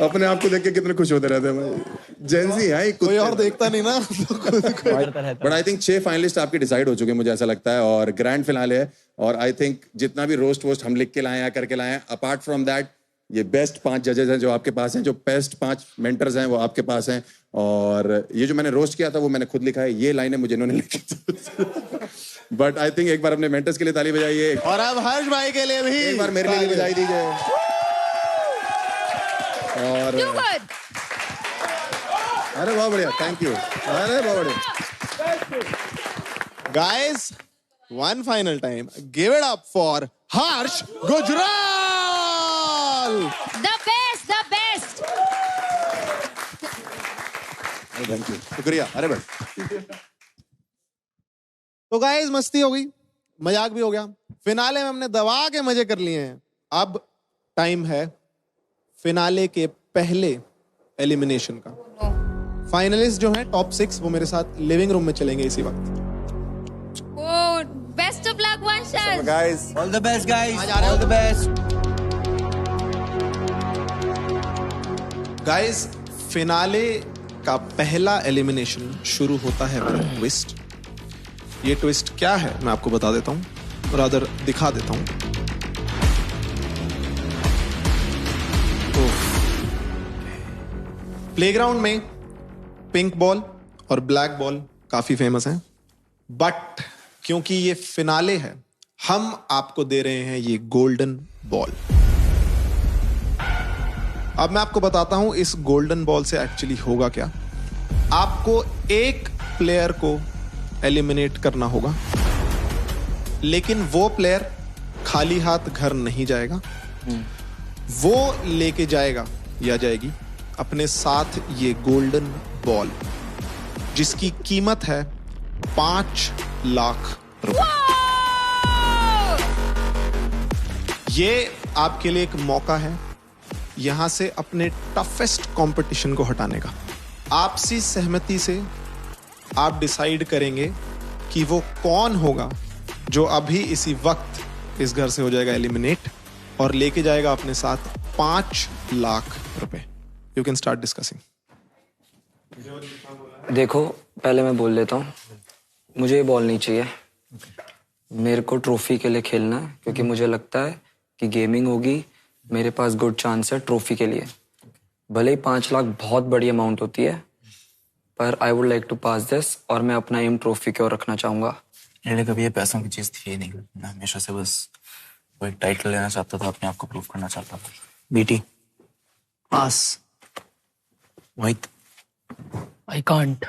अपने आप को देख के कितने खुश होते रहते हैं। जेंजी है, कोई और देखता नहीं ना। बट आई थिंक 6 फाइनलिस्ट आपके डिसाइड हो चुके हैं, मुझे ऐसा लगता है, और ग्रैंड फिनाले है। और आई थिंक जितना भी रोस्ट वोस्ट हम लिख के लाए हैं, करके लाए हैं, अपार्ट फ्रॉम दैट ये बेस्ट 5 जजेस हैं जो आपके पास हैं, जो बेस्ट 5 मेंटर्स हैं वो आपके पास हैं। और ये जो मैंने रोस्ट किया था वो मैंने खुद लिखा है, ये लाइनें मुझे इन्होंने लिखी थी। बट आई थिंक एक बार अपने मेंटर्स के लिए ताली बजाइए, और अब हर्ष भाई के लिए भी एक बार मेरे लिए भी बजाई दीजिए। और अरे बहुत बढ़िया, थैंक यू। अरे बहुत बढ़िया guys, one final time, give it up for Harsh Gujral. The best, the best. Thank you, शुक्रिया। अरे भाई तो गाइस, मस्ती हो गई, मजाक भी हो गया, फिनाले में हमने दबा के मजे कर लिए हैं। अब टाइम है फिनाले के पहले एलिमिनेशन का। फाइनलिस्ट जो हैं टॉप 6 वो मेरे साथ लिविंग रूम में चलेंगे इसी वक्त। Oh, best of luck, Vanshal. guys, all the best guys, all the best. Guys, finale का पहला एलिमिनेशन शुरू होता है ट्विस्ट। ये ट्विस्ट क्या है मैं आपको बता देता हूं, रादर दिखा देता हूं। प्लेग्राउंड में पिंक बॉल और ब्लैक बॉल काफी फेमस हैं, बट क्योंकि ये फिनाले है, हम आपको दे रहे हैं ये गोल्डन बॉल। अब मैं आपको बताता हूं इस गोल्डन बॉल से एक्चुअली होगा क्या। आपको एक प्लेयर को एलिमिनेट करना होगा, लेकिन वो प्लेयर खाली हाथ घर नहीं जाएगा। वो लेके जाएगा या जाएगी अपने साथ ये गोल्डन बॉल, जिसकी कीमत है 5 लाख रुपए। ये आपके लिए एक मौका है यहां से अपने टफेस्ट कंपटीशन को हटाने का। आपसी सहमति से आप डिसाइड करेंगे कि वो कौन होगा जो अभी इसी वक्त इस घर से हो जाएगा एलिमिनेट और लेके जाएगा अपने साथ 5 लाख रुपए। You can start discussing. देखो, पहले मैं बोल देता हूँ, मुझे ये बॉल नहीं चाहिए। मेरे को ट्रॉफी के लिए खेलना है, क्योंकि मुझे लगता है कि गेमिंग होगी, मेरे पास गुड चांस है ट्रॉफी के लिए। भले ही 5 लाख बहुत बड़ी अमाउंट होती है, पर I would like to pass this, और मैं अपना एम ट्रॉफी की ओर रखना चाहूंगा। मेरे कभी ये पैसों की चीज थी नहीं, मैं हमेशा से बस वो एक टाइटल लेना चाहता था, अपने आप को प्रूव करना चाहता था। BT pass Mohit, I can't,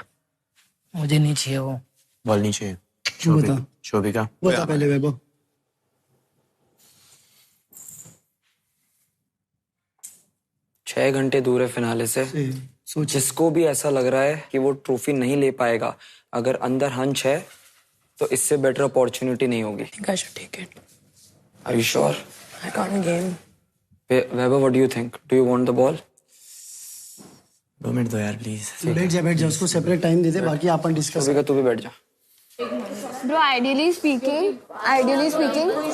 मुझे नहीं चाहिए वो बॉल नहीं चाहिए। बता। शोभिका बता पहले वैभव। छह घंटे दूर है फिनाले से, जिसको भी ऐसा लग रहा है कि वो ट्रॉफी नहीं ले पाएगा, अगर अंदर हंच है तो इससे बेटर अपॉर्चुनिटी नहीं होगी। I should take it. Are you sure? I can't game. Weber, what do you think? Do you want the ball? 2 minute दो यार प्लीज। बैठ जा उसको सेपरेट टाइम दे दे, बाकी अपन डिस्कस। शोभिका तू भी बैठ जा। Bro, ideally speaking,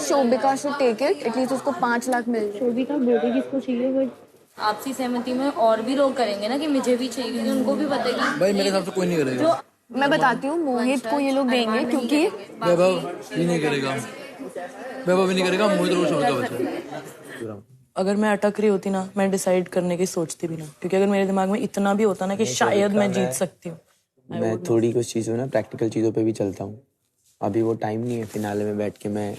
Shobhika should take it. At least उसको 5 लाख मिल जाए। शोभिका बोले किसको चाहिए, बट आपसी सहमति में और भी लोग करेंगे ना कि मुझे भी चाहिए, क्योंकि उनको भी पता है कि भाई मेरे हिसाब से कोई नहीं करेगा। जो मैं बताती हूँ, मोहित को ये लोग देंगे क्योंकि वैभव भी नहीं करेगा, मोहित रोज शोभिका बचा। अगर मैं अटक रही होती ना, मैं डिसाइड करने की सोचती भी ना, क्योंकि अगर मेरे दिमाग में इतना भी होता ना कि शायद मैं जीत सकती हूँ। मैं थोड़ी कुछ चीज़ों ना प्रैक्टिकल चीज़ों पे भी चलता हूँ। अभी वो टाइम नहीं है फिनाले में बैठ के मैं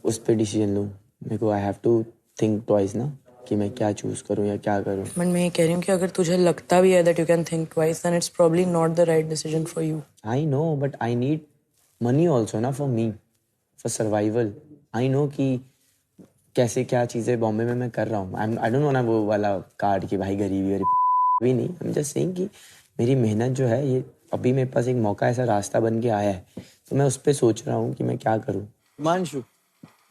उस पर डिसीजन लूँ। मेरे को I have to think twice ना कि मैं क्या चूज करूँ या क्या करूँ। बट मैं ये कह रही हूँ कि अगर तुझे लगता भी है that you can think twice, then it's probably not the right decision for you. I know, but I need money also ना for me, for survival. I know कि कैसे क्या चीज़ें बॉम्बे में मैं कर रहा हूँ। आई डोंट वांट वो वाला कार्ड कि भाई गरीबी भी नहीं। आई एम जस्ट सेइंग कि मेरी मेहनत जो है ये अभी मेरे पास एक मौका, ऐसा रास्ता बन के आया है, तो मैं उस पर सोच रहा हूँ कि मैं क्या करूँ। मानशु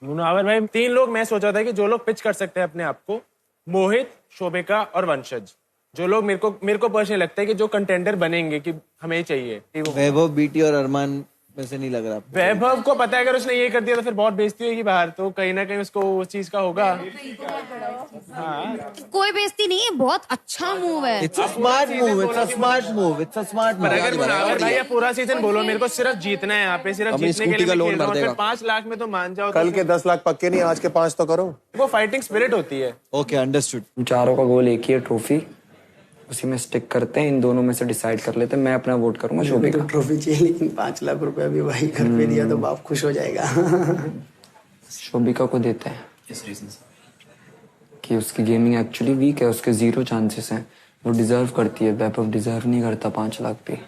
मुनावर भाई, 3 लोग मैं सोचा था कि जो लोग पिच कर सकते हैं अपने आप को, मोहित, शोभिका और वंशज। जो लोग मेरे को पर्सनली लगता है कि जो कंटेंडर बनेंगे कि हमें चाहिए। वैभव, बीटी और अरमान में से नहीं लग रहा। वैभव को पता है अगर उसने ये कर दिया तो फिर बहुत बेइज्जती होगी बाहर, तो कहीं ना कहीं उसको उस चीज का होगा। हाँ। कोई बेइज्जती नहीं है, बहुत अच्छा मूव है। It's a smart move, it's a smart move, it's a smart move। पर अगर मुनावर भाई पूरा सीजन बोलो मेरे को सिर्फ जीतना है, यहाँ पे सिर्फ जीतने के लिए मैं खेल रहा हूँ, फिर 5 लाख में तो मान जाओ। कल के 10 लाख पक्के नहीं, आज के 5 तो करो। वो फाइटिंग स्पिरिट होती है। Okay, understood. चारों का गोल एक ही है, ट्रॉफी। उसी में स्टिक करते हैं, इन दोनों में से डिसाइड कर लेते हैं। मैं अपना वोट करूंगा शोभिका। ट्रॉफी चाहिए, लेकिन 5 लाख रुपए भी भाई घर पे दिया तो बाप खुश हो जाएगा। शोभिका को देते हैं किस रीजन से? कि उसकी गेमिंग एक्चुअली वीक है, उसके 0 चांसेस हैं, वो डिजर्व करती है। वैभव डिजर्व नहीं करता 5 लाख पे।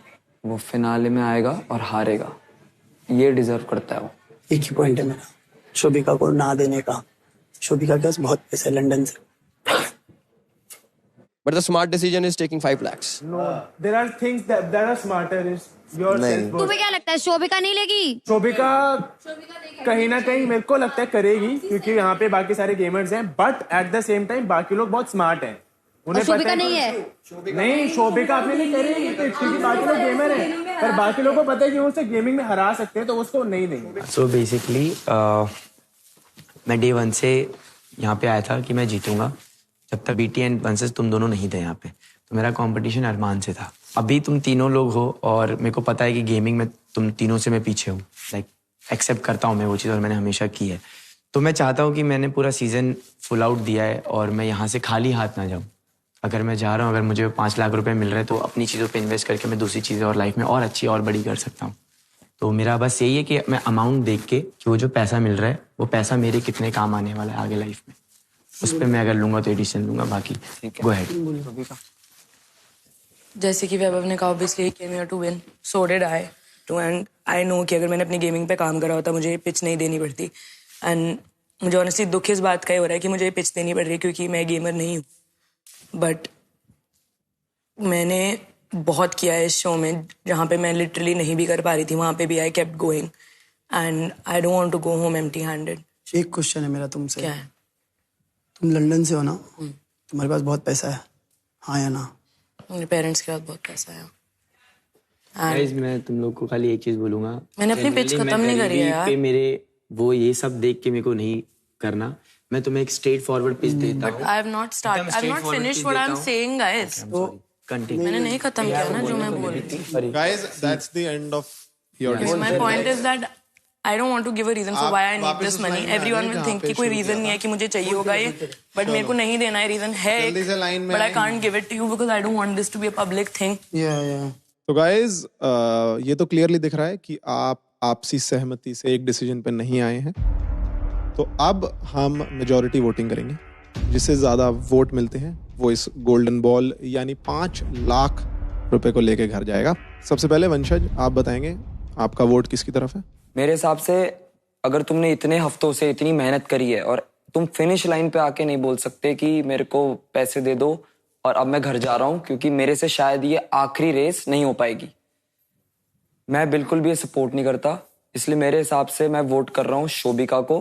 वो फिनाले में आएगा और हारेगा, ये डिजर्व करता है वो। एक ही पॉइंट है मेरा, शोभिका को ना देने का। शोभिका के पास बहुत पैसा है लंदन से। But the smart decision is taking 5 lakhs. No, there are things that are smarter. Is yourself. तुम्हें क्या लगता है शोभिका नहीं लेगी? शोभिका कहीं ना कहीं मेरे को लगता है करेगी, क्योंकि यहाँ पे बाकी सारे गेमर्स हैं, but at the same time बाकी लोग बहुत स्मार्ट हैं। उन्हें शोभिका नहीं है। नहीं, शोभिका अपने लिए करेगी क्योंकि बाकी लोग गेमर हैं, पर बाकी लोगों को पता है कि वो उसे गेमिंग में हरा सकते हैं, तो उसको नहीं देंगे। So basically, मैं डे 1 से यहाँ पे आया था कि मैं जीतूंगा जब तक बीटी एंड वंशज तुम दोनों नहीं थे यहाँ पे। तो मेरा कंपटीशन अरमान से था। अभी तुम तीनों लोग हो और मेरे को पता है कि गेमिंग में तुम तीनों से मैं पीछे हूँ। लाइक एक्सेप्ट करता हूँ मैं वो चीज़, और मैंने हमेशा की है। तो मैं चाहता हूँ कि मैंने पूरा सीजन फुल आउट दिया है और मैं यहाँ से खाली हाथ ना जाऊँ। अगर मैं जा रहा हूँ, अगर मुझे 5 लाख रुपए मिल रहे हैं, तो अपनी चीज़ों पे इन्वेस्ट करके मैं दूसरी चीज़ें और लाइफ में और अच्छी और बड़ी कर सकता हूँ। तो मेरा बस यही है कि मैं अमाउंट देख के कि वो जो पैसा मिल रहा है वो पैसा मेरे कितने काम आने वाला है आगे लाइफ में, उस पर मैं अगर लूंगा तो एडिशन लूंगा। बाकी गो अहेड। जैसे कि वैभव ने कहा, obviously he came here to win, so did I too, and I know कि अगर मैंने अपनी गेमिंग पे काम करा होता मुझे ये पिच नहीं देनी पड़ती। एंड मुझे ऑनेस्टली दुख इस बात का ही हो रहा है कि मुझे ये पिच देनी पड़ रही है क्योंकि मैं गेमर नहीं हूँ। बट मैंने बहुत किया है इस शो में, जहाँ पे मैं लिटरली नहीं भी कर पा रही थी, वहाँ पे भी I kept going, and I don't want to go home empty handed. एक क्वेश्चन है मेरा तुमसे। क्या है? तुम लंदन से हो ना, तुम्हारे पास बहुत पैसा है, हाँ या ना? मेरे पेरेंट्स के पास बहुत पैसा है। गाइस, मैं तुम लोग को खाली एक चीज बोलूंगा, मैंने अपनी पिच खत्म नहीं करी है यार। मेरे वो ये सब देख के मेरे को नहीं करना। मैं तुम्हें एक स्ट्रेट फॉरवर्ड पिच देता हूँ। I have not finished what I am saying guys. मैंने नहीं खत्म किया ना जो मैं बोल रही थी। Guys, that's the end of your discussion. My point is that I don't want to give a reason for why I need this money. Everyone will think कि कोई reason नहीं है कि मुझे चाहिए होगा ये, but मेरे को नहीं देना है, reason है, but I can't give it to you because I don't want this to be a public thing. Yeah. तो guys, ये तो clearly दिख रहा है कि आप आपसी सहमति से एक डिसीजन पे नहीं आए हैं। तो अब हम मेजॉरिटी वोटिंग करेंगे, जिससे ज्यादा वोट मिलते हैं वो इस गोल्डन बॉल यानी 5 लाख रुपए को लेके घर जाएगा। सबसे पहले वंशज, आप बताएंगे आपका वोट किसकी तरफ है? मेरे हिसाब से अगर तुमने इतने हफ्तों से इतनी मेहनत करी है और तुम फिनिश लाइन पे आके नहीं बोल सकते कि मेरे को पैसे दे दो और अब मैं घर जा रहा हूँ क्योंकि मेरे से शायद ये आखिरी रेस नहीं हो पाएगी। मैं बिल्कुल भी ये सपोर्ट नहीं करता, इसलिए मेरे हिसाब से मैं वोट कर रहा हूँ शोभिका को,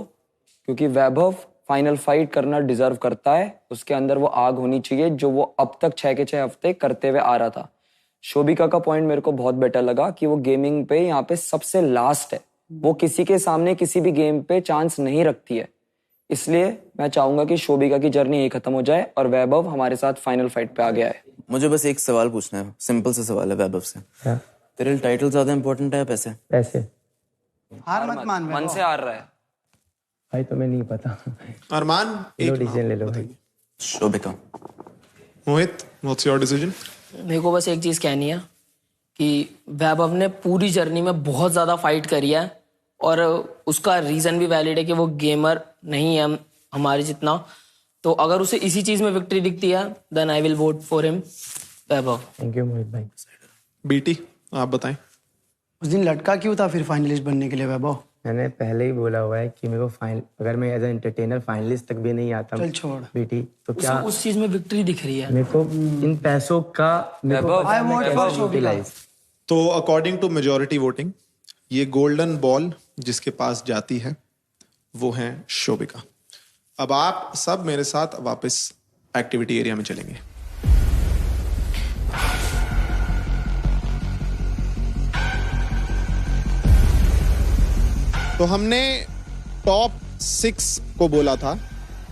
क्योंकि वैभव फाइनल फाइट करना डिजर्व करता है। उसके अंदर वो आग होनी चाहिए जो वो अब तक 6 के 6 हफ्ते करते हुए आ रहा था। शोभिका का पॉइंट मेरे को बहुत बेटर लगा कि वो गेमिंग पे यहाँ पे सबसे लास्ट है, वो किसी के सामने किसी भी गेम पे चांस नहीं रखती है। इसलिए मैं चाहूंगा कि शोभिका की जर्नी यही खत्म हो जाए और वैभव हमारे साथ फाइनल फाइट पे आ गया है। मुझे बस एक सवाल पूछना है, सिंपल सा सवाल है वैभव से। तेरे लिए टाइटल ज्यादा इंपॉर्टेंट है या पैसे? पैसे। हार मत मान, मन से हार रहा है भाई, तुम्हें नहीं पता। अरमान, लो डिसीजन ले लो भाई। शोभिका। मोहित, व्हाट्स योर डिसीजन? मेरे को बस एक चीज कहनी है कि वैभव ने पूरी जर्नी में बहुत ज्यादा फाइट करी है और उसका रीजन भी वैलिड है कि वो गेमर नहीं है हमारे जितना। तो अगर उसे इसी चीज में विक्ट्री दिखती है then I will vote for him, Vaibhav. Thank you Mohit भाई। बीटी, आप बताएं। उस दिन लटका क्यों था फिर फाइनलिस्ट बनने के लिए वैभव? मैंने पहले ही बोला हुआ है कि मेरे को फाइनल, अगर मैं एज एंटरटेनर फाइनलिस्ट तक भी नहीं आता चल छोड़ बेटी तो क्या उस चीज में विक्ट्री दिख रही है मेरे को। इन पैसों का मेरे को पता है मैं कैसे यूटिलाइज। तो अकॉर्डिंग टू मेजॉरिटी वोटिंग ये गोल्डन बॉल जिसके पास जाती है वो है शोभिका। अब आप सब मेरे साथ वापस एक्टिविटी एरिया में चलेंगे। तो हमने टॉप 6 को बोला था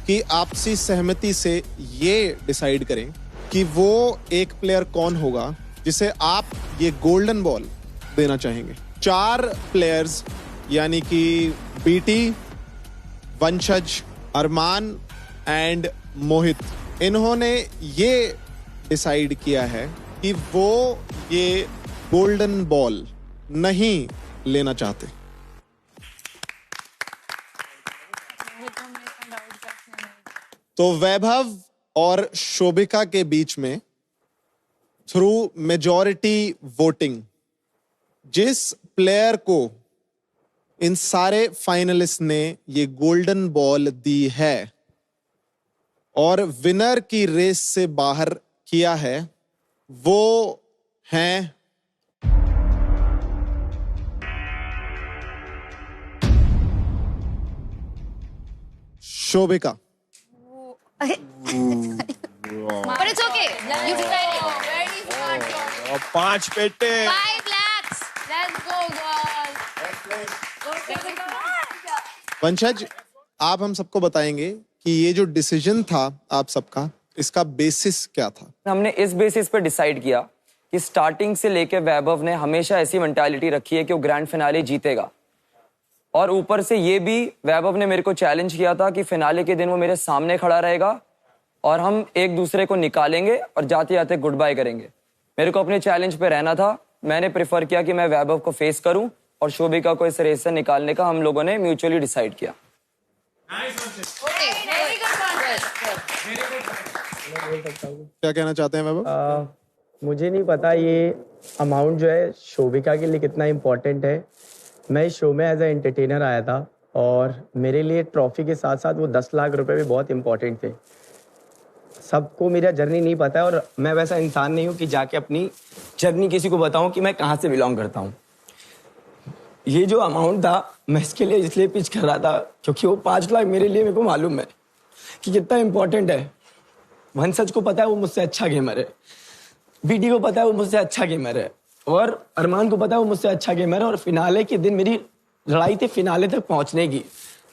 कि आपसी सहमति से ये डिसाइड करें कि वो एक प्लेयर कौन होगा जिसे आप ये गोल्डन बॉल देना चाहेंगे। 4 प्लेयर्स यानी कि बीटी, वंशज, अरमान एंड मोहित, इन्होंने ये डिसाइड किया है कि वो ये गोल्डन बॉल नहीं लेना चाहते। तो वैभव और शोभिका के बीच में थ्रू मेजॉरिटी वोटिंग जिस प्लेयर को इन सारे फाइनलिस्ट ने ये गोल्डन बॉल दी है और विनर की रेस से बाहर किया है वो हैं Shobhika. But it's okay. You decided. Very smart. 5 पेटे। 5 lakhs. Let's go, girls. वंशज, आप हम सबको बताएंगे कि ये जो डिसीजन था आप सबका, इसका बेसिस क्या था? हमने इस बेसिस पे डिसाइड किया कि स्टार्टिंग से लेके वैभव ने हमेशा ऐसी मेंटालिटी रखी है कि वो ग्रैंड फिनाले जीतेगा। और ऊपर से ये भी वैभव ने मेरे को चैलेंज किया था कि फिनाले के दिन वो मेरे सामने खड़ा रहेगा और हम एक दूसरे को निकालेंगे और जाते जाते गुड बाय करेंगे। मेरे को अपने चैलेंज पे रहना था। मैंने प्रेफर किया कि मैं वैभव को फेस करूं और शोभिका को इस रेस से निकालने का हम लोगों ने म्यूचुअली डिसाइड किया। क्या कहना चाहते हैं वैभव? मुझे नहीं पता ये अमाउंट जो है शोभिका के लिए कितना इम्पोर्टेंट है। मैं इस शो में एज ए एंटरटेनर आया था और मेरे लिए ट्रॉफी के साथ साथ वो 10 लाख रुपए भी बहुत इंपॉर्टेंट थे। सबको मेरा जर्नी नहीं पता है और मैं वैसा इंसान नहीं हूँ कि जाके अपनी जर्नी किसी को बताऊँ कि मैं कहाँ से बिलोंग करता हूँ। ये जो अमाउंट था मैं इसके लिए इसलिए पिच कर रहा था क्योंकि वो 5 लाख मेरे लिए, मेरे को मालूम है कि कितना इंपॉर्टेंट है। वंशज को पता है वो मुझसे अच्छा गेमर है, बीटी को पता है वो मुझसे अच्छा गेमर है और अरमान को पता है वो मुझसे अच्छा गेमर है। और फिनाले के दिन मेरी लड़ाई थी फिनाले तक पहुंचने की।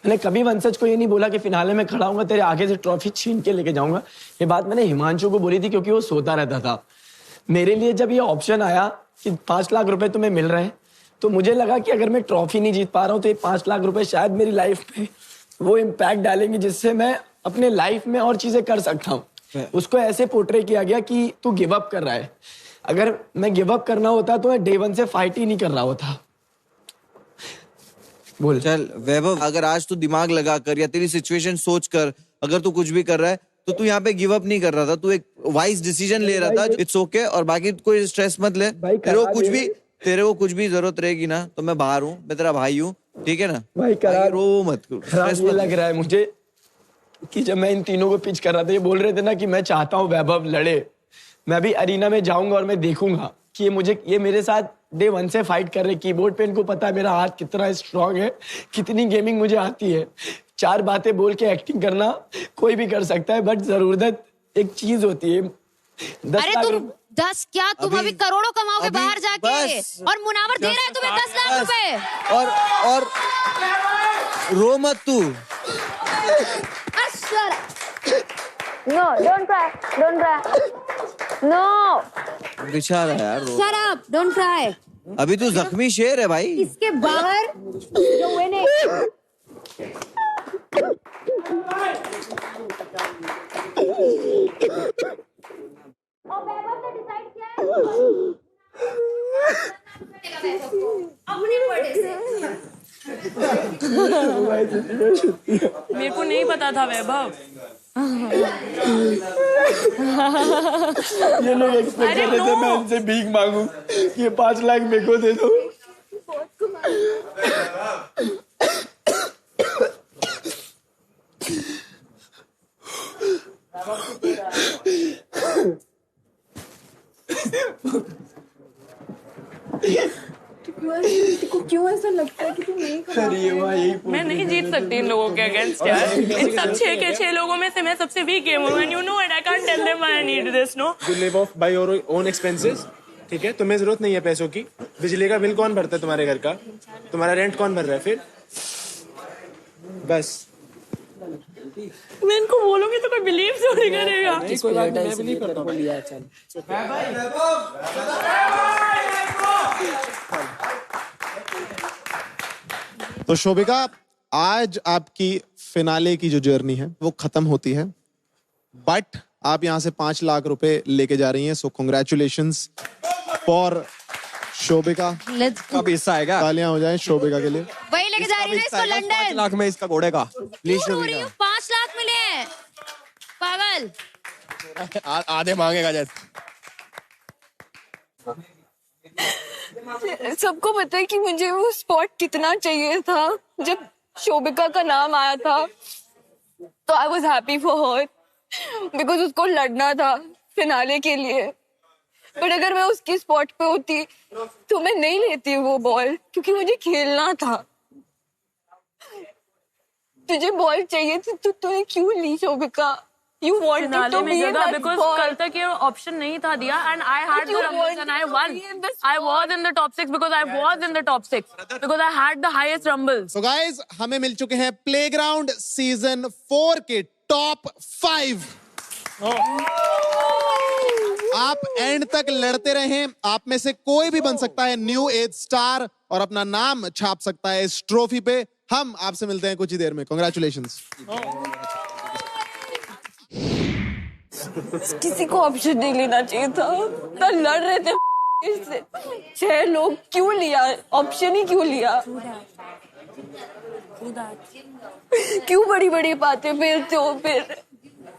मैंने कभी वंशज को ये नहीं बोला कि फिनाले में खड़ा हूंगा तेरे आगे से ट्रॉफी छीन के लेके जाऊंगा। ये बात मैंने हिमांशु को बोली थी क्योंकि वो सोता रहता था। मेरे लिए जब ये ऑप्शन आया कि 5 लाख रुपए तुम्हें मिल रहे हैं तो मुझे लगा कि अगर मैं ट्रॉफी नहीं जीत पा रहा हूँ तो ये 5 लाख रुपए शायद मेरी लाइफ में वो इम्पैक्ट डालेंगे जिससे मैं अपने लाइफ में और चीजें कर सकता हूँ। उसको ऐसे पोर्ट्रे किया गया कि तू गिव अप कर रहा है। अगर मैं गिव अप करना होता तो मैं डे 1 से फाइट ही नहीं कर रहा होता। बोल चल वैभव, अगर आज तू दिमाग लगा कर या तेरी सिचुएशन सोच कर अगर तू कुछ भी कर रहा है तो तू यहाँ पे गिव अप नहीं कर रहा था, तू एक वाइज डिसीजन ले रहा था। इट्स ओके और बाकी कोई स्ट्रेस मत ले। तेरे को कुछ भी जरूरत रहेगी ना तो मैं बाहर हूँ, मैं तेरा भाई हूँ, ठीक है ना भाई? रो मत, खराब ये लग रहा है मुझे कि जब मैं इन तीनों को पिच कर रहा था, ये बोल रहे थे ना कि मैं चाहता हूँ वैभव लड़े, मैं भी अरीना में जाऊंगा और मैं देखूंगा कि ये मेरे साथ डे 1 से फाइट कर रहे। कीबोर्ड पे इनको पता है मेरा हाथ कितना स्ट्रांग है, कितनी गेमिंग मुझे आती है। 4 बातें बोल के एक्टिंग करना कोई भी कर सकता है, बट जरूरत एक चीज होती है। 10 अरे लाख तुम 10 क्या, तुम अभी करोड़ों कमाओगे बाहर जाके, और मुनावर दे रहा है तुम्हें 10 लाख रुपए। और रो मत तू। No, don't cry. Don't cry. No. बेचारा यार रो। Shut up, don't cry. अभी तू जख्मी शेर है भाई। इसके बाहर जो winning. मेरे को नहीं पता था वैभव। ये लोग एक्सपेक्ट कर रहे थे मैं इनसे भीख मांगू, ये 5 लाख मेरे को दे दो। क्यों ऐसा लगता है कि तुम नहीं कर? मैं नहीं जीत सकती इन लोगों के अगेंस्ट यार। इन सब 6 के 6 लोगों में से मैं सबसे वीक गेम हूँ, and you know it. I can't tell them I need this, no? You live off by your own expenses, ठीक है? तुम्हें जरूरत नहीं है पैसों की। बिजली का बिल कौन भरता है तुम्हारे घर का? तुम्हारा रेंट कौन भर रहा है फिर? बस मैं इनको बोलूंगी तो कोई बिलीव थोड़ी करेगा। कोई बात नहीं, मैं बिलीव करता हूँ। तो शोभिका, आज आपकी फिनाले की जो जर्नी है वो खत्म होती है, बट आप यहां से 5 लाख रुपए लेके जा रही हैं। सो कॉन्ग्रेचुलेशंस फॉर शोभिका। कब हिस्सा आएगा? तालियां हो जाएं शोभिका के लिए। वही लेके जा रही है इसको लंदन। 5 लाख में इसका घोड़े का। प्लीज शोभिका। 5 लाख मिले हैं पागल। आधे मांगेगा जैसे। सबको पता है कि मुझे वो स्पॉट कितना चाहिए था। जब शोभिका का नाम आया था तो I was happy for her, because उसको लड़ना था फिनाले के लिए। बट अगर मैं उसकी स्पॉट पे होती तो मैं नहीं लेती वो बॉल, क्योंकि मुझे खेलना था। तुझे बॉल चाहिए थी तो तूने क्यों ली Shobhika? You wanted to be in that because ball. कल तक ये ऑप्शन नहीं था दिया, and I had the rumbles and I won. I was in the top 6 because I was in the top 6 because I had the highest rumbles. So guys, हमें मिल चुके हैं playground season 4 के टॉप 5। आप and तक लड़ते रहें, आप में से कोई भी बन सकता है न्यू एज स्टार और अपना नाम छाप सकता है इस ट्रॉफी पे। हम आपसे मिलते हैं कुछ ही देर में। कांग्रेचुलेशंस। किसी को ऑप्शन नहीं लेना चाहिए था, तो लड़ रहे थे इससे। 6 लोग क्यों लिया ऑप्शन ही क्यों लिया? क्यों बड़ी बड़ी बातें फेरते हो फिर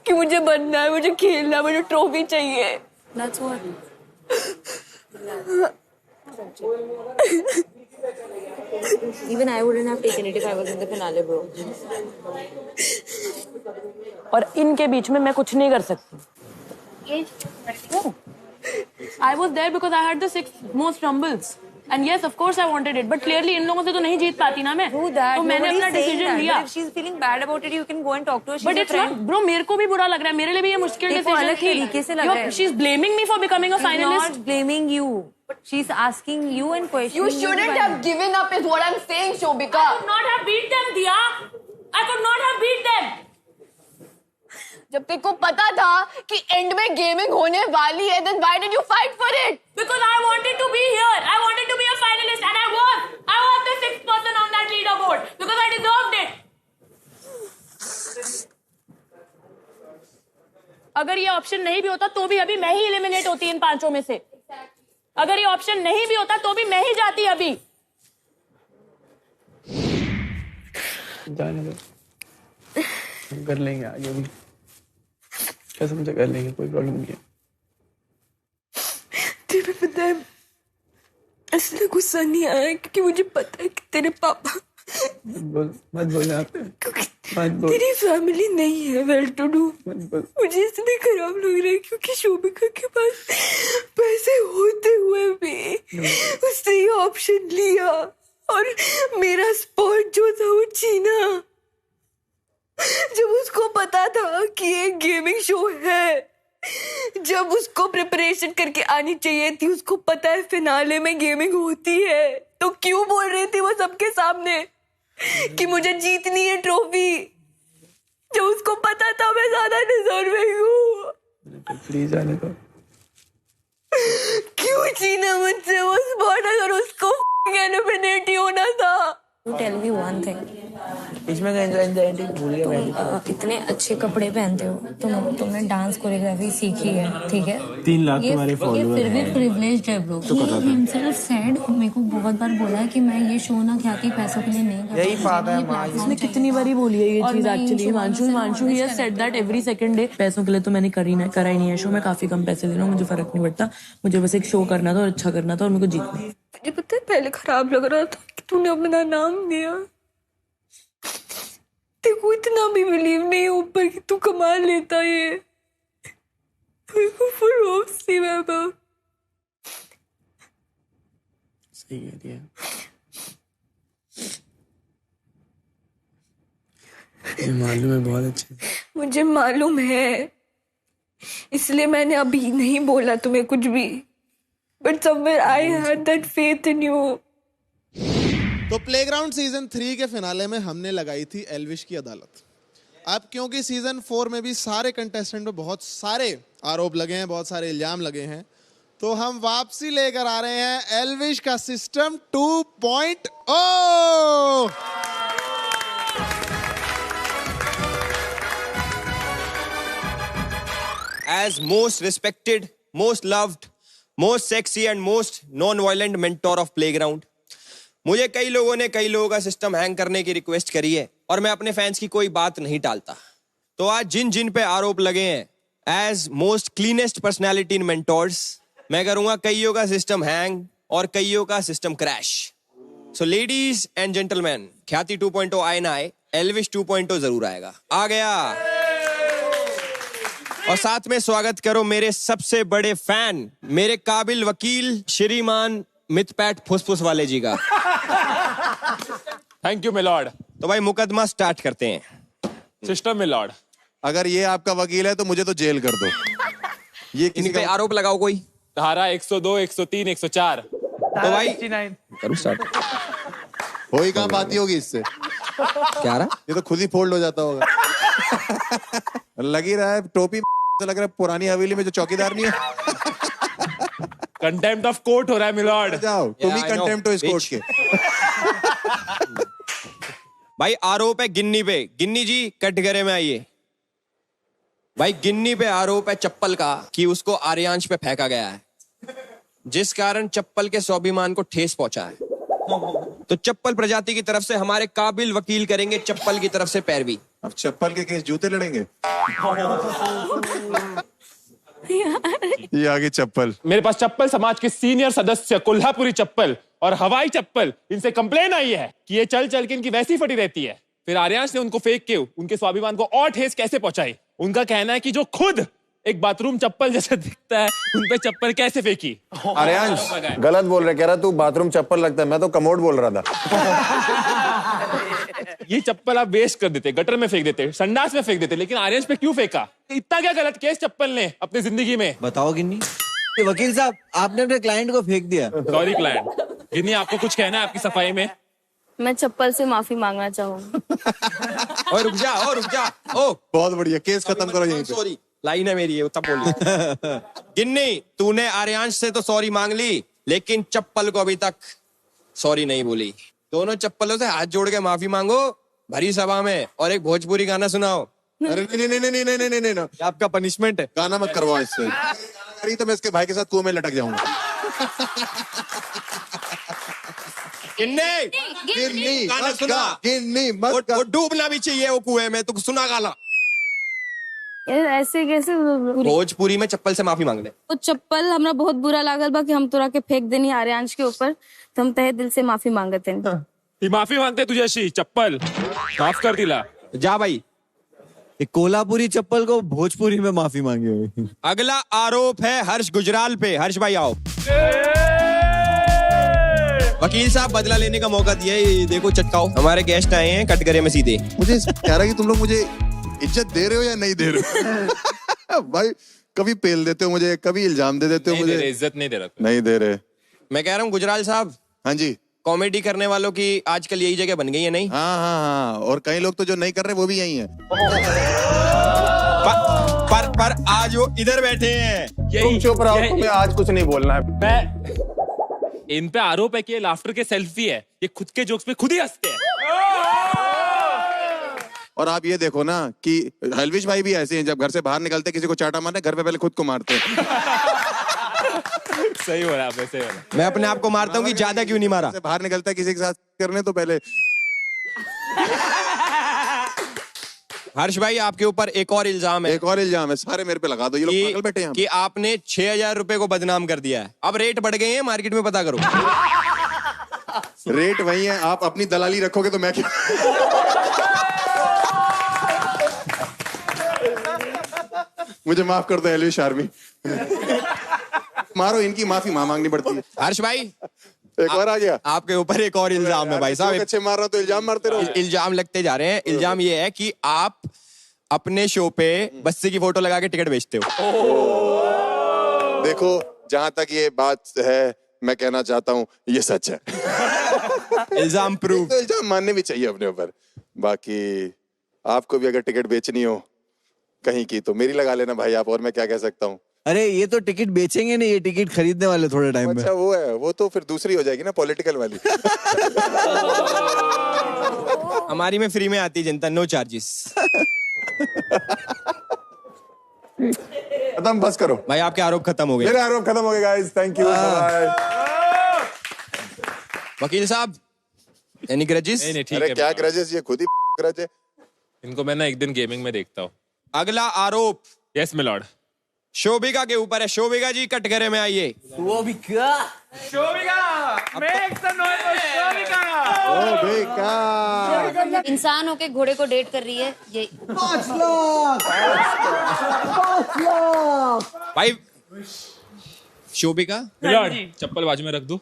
कि मुझे बनना है, मुझे खेलना है, मुझे ट्रॉफी चाहिए? That's what. Even I wouldn't have taken it if I was in the finale, bro. और इनके बीच में मैं कुछ नहीं कर सकती। I was there because I had the 6 most rumbles. And yes, of course I wanted it. But clearly इन लोगों से तो नहीं जीत पाती ना मैं। True that. तो मैंने अपना डिसीजन लिया। If she's feeling bad about it, you can go and talk to her. But it's not, bro. मेरे को भी बुरा लग रहा है। मेरे लिए भी ये मुश्किल डिसीजन डिसीजन अलग तरीके से लग रहा है। She's blaming me for becoming a finalist. She's not blaming you. She's asking you and questioning You shouldn't have given up is what I'm saying, Shobika. I could not have beat them, Diya. I could not have beat them. जब तेरे को पता था कि and में gaming होने वाली है, then why did you fight for it? Because I wanted to be here. I wanted to be a finalist, and I was. I was the 6th person on that leaderboard because I deserved it. अगर ये option नहीं भी होता तो भी अभी मैं ही eliminate होती इन 5 में से। अगर ये ऑप्शन नहीं भी होता तो भी मैं ही जाती अभी। जाने दो, हम कर लेंगे आगे भी, कसम से कर लेंगे, कोई प्रॉब्लम नहीं है। तेरे पता है इसलिए गुस्सा नहीं आया क्योंकि मुझे पता है कि तेरे पापा मत बोल यहाँ पे। तेरी फैमिली नहीं है वेल टू डू। मुझे इसलिए खराब लग रहा है क्योंकि शोभिका के पास पैसे होते हुए भी उसने ये ऑप्शन लिया और मेरा स्पॉट जो था वो छीना। जब उसको पता था कि ये गेमिंग शो है, जब उसको प्रिपरेशन करके आनी चाहिए थी, उसको पता है फिनाले में गेमिंग होती है, तो क्यों बोल रही थी वो सबके सामने कि मुझे जीतनी है ट्रॉफी, जब उसको पता था मैं ज्यादा डिजर्विंग हूँ। प्लीज आने दो। क्यों छीना मुझसे वो स्पॉट अगर उसको एलिमिनेट ही होना था। To tell me one thing. इसमें भूल गया। इतने अच्छे कपड़े पहनते हो तुमने डांस कोरियोग्राफी सीखी है, ठीक है? 3 लाख तुम्हारे फॉलोअर फिर भी प्रिविलेज्ड है ब्रो। ही हिमसेल्फ सेड, मेरे को बहुत बार बोला है कि मैं ये शो ना ख्याति पैसों के लिए नहीं करता। यही बात है, उसने कितनी बारी बोली है ये चीज actually. Himanshu he has said that every second day. पैसों के लिए तो मैंने करा ही नहीं है शो। मैं काफी कम पैसे ले रहा हूँ, मुझे फर्क नहीं पड़ता। मुझे बस एक शो करना था और अच्छा करना था और मेरे को जीतना। मुझे पता है पहले खराब लग रहा था कि तूने अपना नाम दिया। तेरे को इतना भी बिलीव नहीं ऊपर कि तू कमा लेता ये। मेरे को फुल होप थी बाबा। सही कह रही है। ये मालूम है बहुत अच्छे। मुझे मालूम है, इसलिए मैंने अभी नहीं बोला तुम्हें कुछ भी। But somewhere I had that faith in you. तो प्लेग्राउंड सीजन 3 के फिनाले में हमने लगाई थी एल्विश की अदालत। अब क्योंकि सीजन 4 में भी सारे कंटेस्टेंट पे बहुत सारे आरोप लगे हैं, बहुत सारे इल्जाम लगे हैं, तो हम वापसी लेकर आ रहे हैं एल्विश का system 2.0। As most respected, most loved, most sexy and most non-violent mentor of playground, मुझे कई लोगों ने कई लोगों का सिस्टम हैंग करने की रिक्वेस्ट करी है और मैं अपने फैंस की कोई बात नहीं टालता। तो आज जिन जिन पे आरोप लगे हैं, as most cleanest personality in mentors, मैं करूंगा कईयों का सिस्टम हैंग और कईयों का system crash. So ladies and gentleman, Khyati 2.0 आए ना आए, एल्विश 2.0 जरूर आएगा। आ गया। और साथ में स्वागत करो मेरे सबसे बड़े फैन, मेरे काबिल वकील श्रीमान मितपैट फुसफुस वाले जी का। Thank you milord. तो भाई मुकदमा स्टार्ट करते हैं। सिस्टम मिलॉर्ड, अगर ये आपका वकील है तो मुझे तो जेल कर दो। ये किसी पे आरोप लगाओ कोई। धारा 102, 103, 104। तो भाई करूं स्टार्ट। हो ही कहाँ पाती होगी इससे। क्या रहा? ये तो खुद ही फोल्ड हो जाता होगा। लग ही रहा है टोपी से, लग रहा है पुरानी हवेली में जो चौकीदार नहीं है। कंटेम्प्ट ऑफ कोर्ट हो रहा है मिलॉर्ड। जाओ तुम ही कंटेम्प्ट हो इस कोर्ट के। भाई आरोप है गिन्नी पे। गिन्नी जी कटघरे में आइए। भाई गिन्नी पे आरोप है चप्पल का कि उसको आर्यांश पे फेंका गया है, जिस कारण चप्पल के स्वाभिमान को ठेस पहुंचा है। तो चप्पल प्रजाति की तरफ से हमारे काबिल वकील करेंगे चप्पल की तरफ से पैरवी। अब चप्पल के केस जूते लड़ेंगे। ये आगे चप्पल। मेरे पास चप्पल समाज के सीनियर सदस्य कोल्हापुरी चप्पल और हवाई चप्पल, इनसे कंप्लेन आई है कि ये चल चल के इनकी वैसी फटी रहती है। फिर आर्यांश ने उनको फेंक के उनके स्वाभिमान को और ठेस कैसे पहुंचाई। उनका कहना है कि जो खुद एक बाथरूम चप्पल जैसा दिखता है, उन पे चप्पल कैसे फेंकी। आर्यांश गलत बोल रहे, कह रहा तू बाथरूम चप्पल लगता है, मैं तो कमोड बोल रहा था। ये चप्पल आप वेस्ट कर देते, गटर में फेंक देते, संडास में फेंक देते, लेकिन आर्यांश पे क्यों फेंका? इतना क्या गलत किया इस चप्पल ने अपनी जिंदगी में? बताओ गिन्नी। वकील साहब, आपने अपने क्लाइंट को फेंक दिया। Sorry client. गिन्नी, आपको कुछ कहना है आपकी सफाई में? मैं चप्पल से माफी मांगना चाहूंगा। और रुक जा। ओ बहुत बढ़िया, केस खत्म करो यहीं पे। सॉरी, लाइन है मेरी, तब बोलिए। गिन्नी, तूने आर्यांश से तो सॉरी मांग ली, लेकिन चप्पल को अभी तक सॉरी नहीं बोली। दोनों चप्पलों से हाथ जोड़ के माफी मांगो भरी सभा में और एक भोजपुरी गाना सुनाओ। अरे नहीं, आपका पनिशमेंट है। गाना मत करवाओ इससे। अरे तो मैं इसके भाई के साथ कुएं में लटक जाऊंगा। गिन्नी गाना सुना। गिन्नी मत वो डूबना भी चाहिए वो कुएं में, तू सुना गाना। यार ऐसे कैसे? भोजपुरी में चप्पल से माफी मांग ले। वो चप्पल हमरा बहुत बुरा लागल बा कि हम तोरा के फेंक देनी आर्यांश के ऊपर, तो हम तहे दिल से माफी मांगते हैं। माफी मांगते तुझे शी चप्पल माफ कर दिला। जा भाई। कोल्हापुरी चप्पल को भोजपुरी में माफी मांगी हुई। अगला आरोप है हर्ष गुजराल पे। हर्ष भाई आओ। वकील साहब बदला लेने का मौका दिया है, देखो चटकाओ। हमारे गेस्ट आए हैं कटघरे में सीधे। मुझे कह रहा कि तुम लोग मुझे इज्जत दे रहे हो या नहीं दे रहे हो? भाई कभी पेल देते हो मुझे, कभी इल्जाम दे देते हो मुझे। इज्जत नहीं दे रहा। नहीं दे रहे। मैं कह रहा हूँ गुजराल साहब। हाँ जी। कॉमेडी करने वालों की आजकल यही जगह बन गई है नहीं? हाँ, और कई लोग तो जो नहीं कर रहे वो भी यही है। पर आज वो इधर बैठे हैं। तुम चुप रहो, तुम्हें आज कुछ नहीं बोलना है। मैं इन पे आरोप है कि ये लाफ्टर के सेल्फी है, ये खुद के जोक्स पे खुद ही हंसते हैं। और आप ये देखो ना कि हलविश भाई भी ऐसे हैं, जब घर से बाहर निकलते किसी को चाटा मारने, घर पे पहले खुद को मारते हैं। सही बोला आपने, सही बोला। मैं अपने आप को मारता हूँ कि ज्यादा क्यों नहीं मारा। बाहर निकलता है किसी के साथ करने तो पहले। हर्ष भाई आपके ऊपर एक और इल्जाम है। एक और इल्जाम है, सारे मेरे पे लगा दो, ये लोग पागल बैठे हैं। कि आपने 6,000 रुपए को बदनाम कर दिया है। अब रेट बढ़ गए हैं मार्केट में, पता करो। रेट वही है, आप अपनी दलाली रखोगे तो मैं क्या। मुझे माफ कर दो हलविश आर्मी। मारो, इनकी माफी मांगनी पड़ती है। हर्ष भाई एक बार आ गया। आपके ऊपर एक और इल्जाम है भाई साहब। अच्छे मार रहा तो इल्जाम मारते रहो। इल्जाम लगते जा रहे हैं। इल्जाम ये है कि आप अपने शो पे बस्सी की फोटो लगा के टिकट बेचते हो। देखो, जहां तक ये बात है, मैं कहना चाहता हूँ ये सच है। इल्जाम प्रूव। तो इल्जाम मानने भी चाहिए अपने ऊपर। बाकी आपको भी अगर टिकट बेचनी हो कहीं की तो मेरी लगा लेना भाई आप, और मैं क्या कह सकता हूँ। अरे ये तो टिकट बेचेंगे नहीं, ये टिकट खरीदने वाले थोड़े टाइम में। अच्छा वो है, वो तो फिर दूसरी हो जाएगी ना, पॉलिटिकल वाली। हमारी में फ्री में आती है जनता, नो चार्जेस। खत्म, बस करो भाई, आपके आरोप खत्म हो गए। मेरे आरोप खत्म हो गए गाइस, थैंक यू, बाय। वकील साहब, एनी ग्रजेस? नहीं, ठीक अरे है। क्या ग्रजेस, ये खुद ही ग्रज है। इनको मैं ना एक दिन गेमिंग में देखता हूँ। अगला आरोप यस मिलॉर्ड, शोभिका के ऊपर है। शोभिका जी कटघरे में आइए। इंसान होके घोड़े को डेट कर रही है ये। 5 लाख। भाई शोभिका, मिलॉर्ड चप्पल बाजू में रख दूं?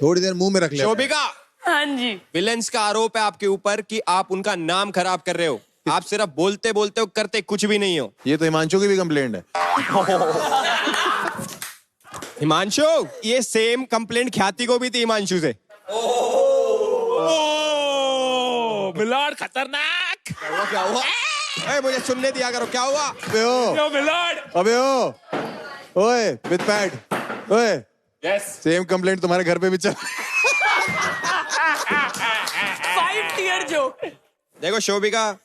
थोड़ी देर मुंह में रख ले। शोभिका, हाँ जी। विलेंस का आरोप है आपके ऊपर कि आप उनका नाम खराब कर रहे हो। आप सिर्फ बोलते बोलते हो, करते कुछ भी नहीं हो। ये तो हिमांशु की भी कंप्लेंट है। हिमांशु, ये सेम कंप्लेंट ख्याति को भी थी हिमांशु से। मिलॉर्ड खतरनाक। क्या हुआ? मुझे सुनने दिया करो, क्या हुआ? मिलॉर्ड। अबे ओए विद पैड, ओए यस, सेम कंप्लेंट तुम्हारे घर पे भी चल। 5 टियर जोक। देखो शोभिका,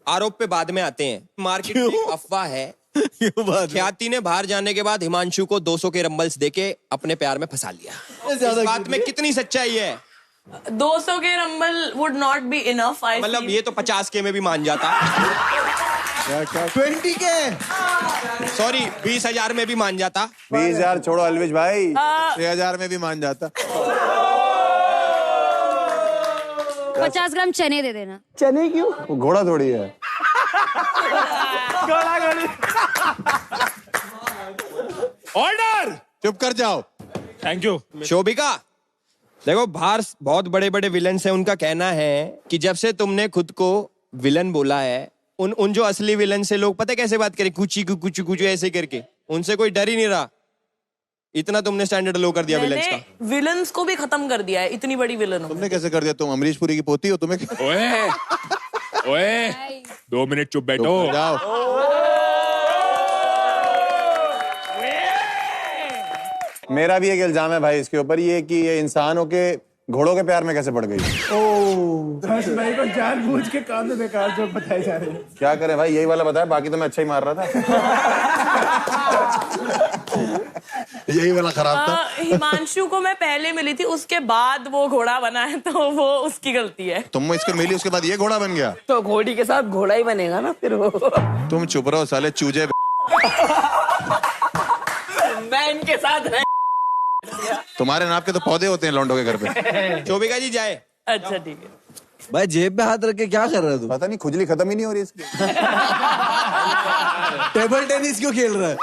आरोप पे बाद में आते हैं। मार्केट में अफवाह है ख्याति ने बाहर जाने के बाद हिमांशु को 200 के रंबल्स देके अपने प्यार में फंसा लिया। इस बात में कितनी सच्चाई है? 200 के rumble would not be enough. मतलब ये तो 50 के में भी मान जाता। 20 के, सॉरी 20,000 में भी मान जाता। 20,000 छोड़ो अलविश भाई, 6,000 में भी मान जाता। 50 ग्राम चने दे देना। चने क्यों? वो घोड़ा थोड़ी है। ऑर्डर। चुप कर जाओ। Thank you. शोभिका, देखो बाहर बहुत बड़े बड़े विलन हैं, उनका कहना है कि जब से तुमने खुद को विलन बोला है, उन जो असली विलन से लोग पता है कैसे बात करें, कुची कुछ ऐसे करके, उनसे कोई डर ही नहीं रहा। इतना तुमने स्टैंडर्ड लो कर दिया विलन्स का। विलन्स को भी खत्म कर दिया है, इतनी बड़ी विलन हो। तुमने कैसे कर दिया? तुम अमरीश पुरी की पोती हो, तुम्हें ओए 2 मिनट चुप बैठो। जाओ। मेरा भी एक इल्जाम है भाई इसके ऊपर, ये कि ये इंसानों के घोड़ों के प्यार में कैसे पड़ गई। हर्ष भाई को जानबूझ के कान में बेकार जोक बताए जा रहे हैं। क्या करें भाई, यही वाला बताया, बाकी तो मैं अच्छा ही मार रहा था। यही वाला खराब था। हिमांशु को मैं पहले मिली थी, उसके बाद वो घोड़ा बना है, तो वो उसकी गलती है। तुम इसको मिली, उसके बाद ये घोड़ा बन गया, तो घोड़ी के साथ घोड़ा ही बनेगा ना फिर वो। तुम चुप रहो साले चूजे। मैं इनके साथ तुम्हारे नाप के तो पौधे होते हैं लौंडों के घर पे। शोभिका जी जाए। अच्छा ठीक है। भाई जेब में हाथ रख के क्या कर रहा है तू? पता नहीं खुजली खत्म ही नहीं हो रही इसकी। टेबल टेनिस क्यों खेल रहा है?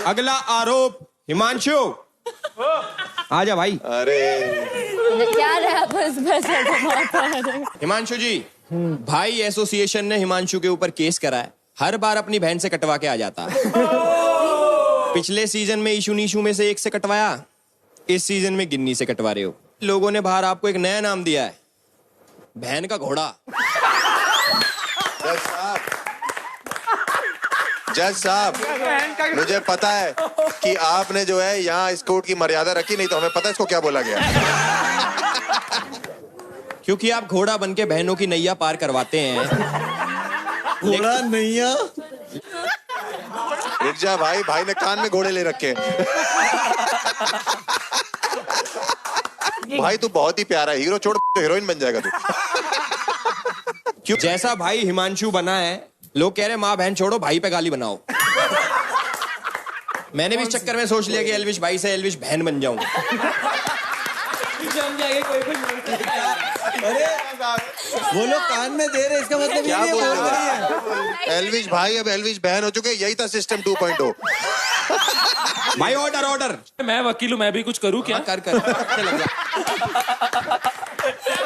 अगला आरोप हिमांशु। आजा भाई। अरे क्या रहा बस हिमांशु जी, भाई एसोसिएशन ने हिमांशु के ऊपर केस करा है। हर बार अपनी बहन से कटवा के आ जाता है। पिछले सीजन में ईशु नीशु में से एक से कटवाया, इस सीजन में गिन्नी से कटवा रहे हो। लोगों ने बाहर आपको एक नया नाम दिया है, बहन का घोड़ा। जज साहब, मुझे पता है कि आपने जो है यहाँ इस कोर्ट की मर्यादा रखी, नहीं तो हमें पता है इसको क्या बोला गया। क्योंकि आप घोड़ा बन के बहनों की नैया पार करवाते हैं। घोड़ा नैया? रुक जा भाई, भाई ने कान में घोड़े ले रखे। भाई तू बहुत ही प्यारा हीरो, छोड़ हीरोइन बन जाएगा तू। क्यों? जैसा भाई हिमांशु बना है, लोग कह रहे माँ बहन छोड़ो, भाई पे गाली बनाओ। मैंने भी इस चक्कर में सोच लिया कि एल्विश भाई से एल्विश बहन बन जाऊं। अरे वो लोग कान में दे रहे, इसका मतलब क्या बोल रहे हैं? एल्विश भाई अब एल्विश बहन हो चुके, यही था सिस्टम 2.0। भाई ऑर्डर ऑर्डर। मैं वकील हूँ, मैं भी कुछ करूँ क्या? कर लग जा।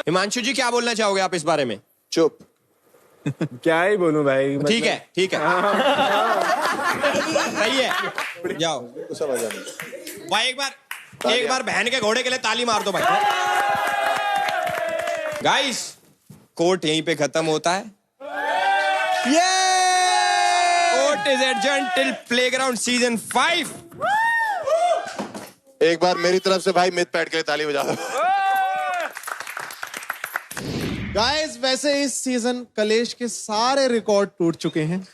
हिमांशु जी क्या बोलना चाहोगे आप इस बारे में? चुप। क्या ही बोलूं भाई। ठीक है ठीक है, सही है, जाओ। भाई एक बार बहन के घोड़े के लिए ताली मार दो भाई। गाइस, कोर्ट यहीं पे खत्म होता है। Court is adjourned till playground season 5। एक बार मेरी तरफ से भाई मिथ पैट के लिए ताली बजा दो। गाइस, वैसे इस सीजन कलेश के सारे रिकॉर्ड टूट चुके हैं।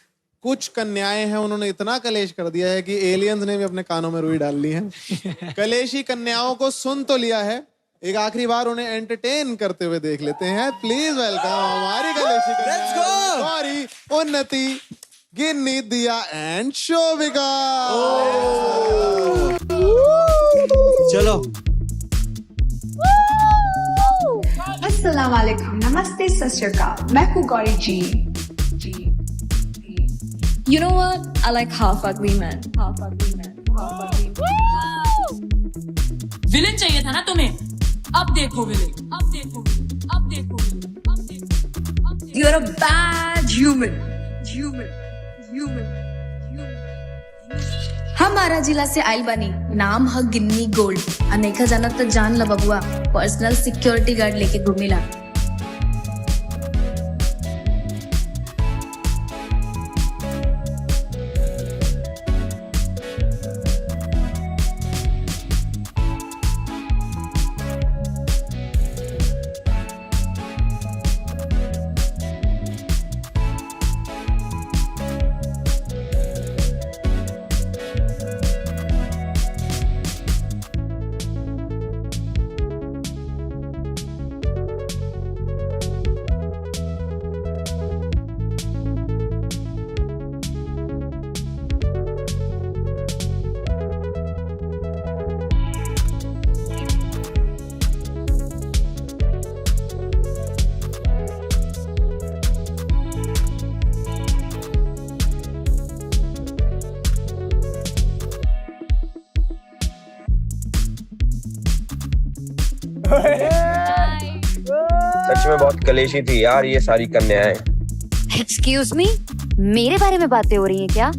कुछ कन्याएं हैं, उन्होंने इतना कलेश कर दिया है कि एलियंस ने भी अपने कानों में रुई डाल ली है। कलेशी कन्याओं को सुन तो लिया है, एक आखिरी बार उन्हें एंटरटेन करते हुए देख लेते हैं। प्लीज वेलकम हमारी कलेशी कन्याएं गौरी, उन्नति, गिन्नी, दिया एंड शोभिका। चलो। अस्सलाम वालेकुम, नमस्ते, सत श्री अकाल। मैं हूँ गौरी जी। You know what? I like half ugly men. Half ugly men. Half ugly men. Villain चाहिए था ना तुम्हें? अब देखो विलेन। अब देखो विलेन। अब देखो विलेन। अब देखो। You're a bad human. Human. Human. हमारा जिला से आइल बनी, नाम है गिन्नी गोल्ड। अनेका जानत तो जान ला बबुआ, पर्सनल सिक्योरिटी गार्ड लेके घूमिला। सच में बहुत कलेशी थी यार ये सारी कन्याएं। एक्सक्यूज मी, मेरे बारे में बातें हो रही हैं क्या?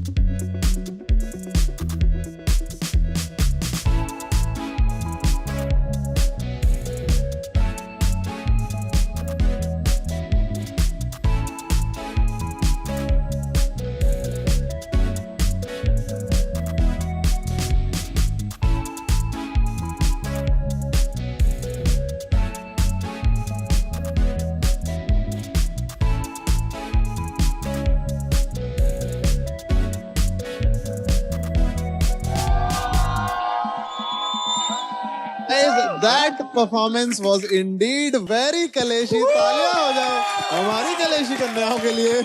That performance was indeed very कलेशी। तालियां हो जाए हमारी कलेशी कन्याओं के लिए।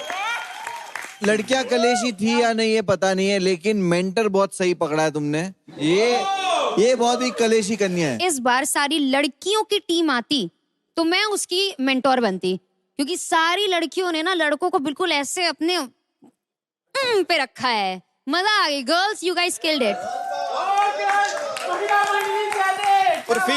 लड़कियां कलेशी थी या नहीं ये पता नहीं है, लेकिन मेंटर बहुत सही पकड़ा है तुमने। ये बहुत ही कलेशी कन्या है। इस बार सारी लड़कियों की टीम आती तो मैं उसकी मेंटोर बनती, क्योंकि सारी लड़कियों ने ना लड़कों को बिल्कुल ऐसे अपने पे रखा है। मजा आ गई। Girls, you guys killed it.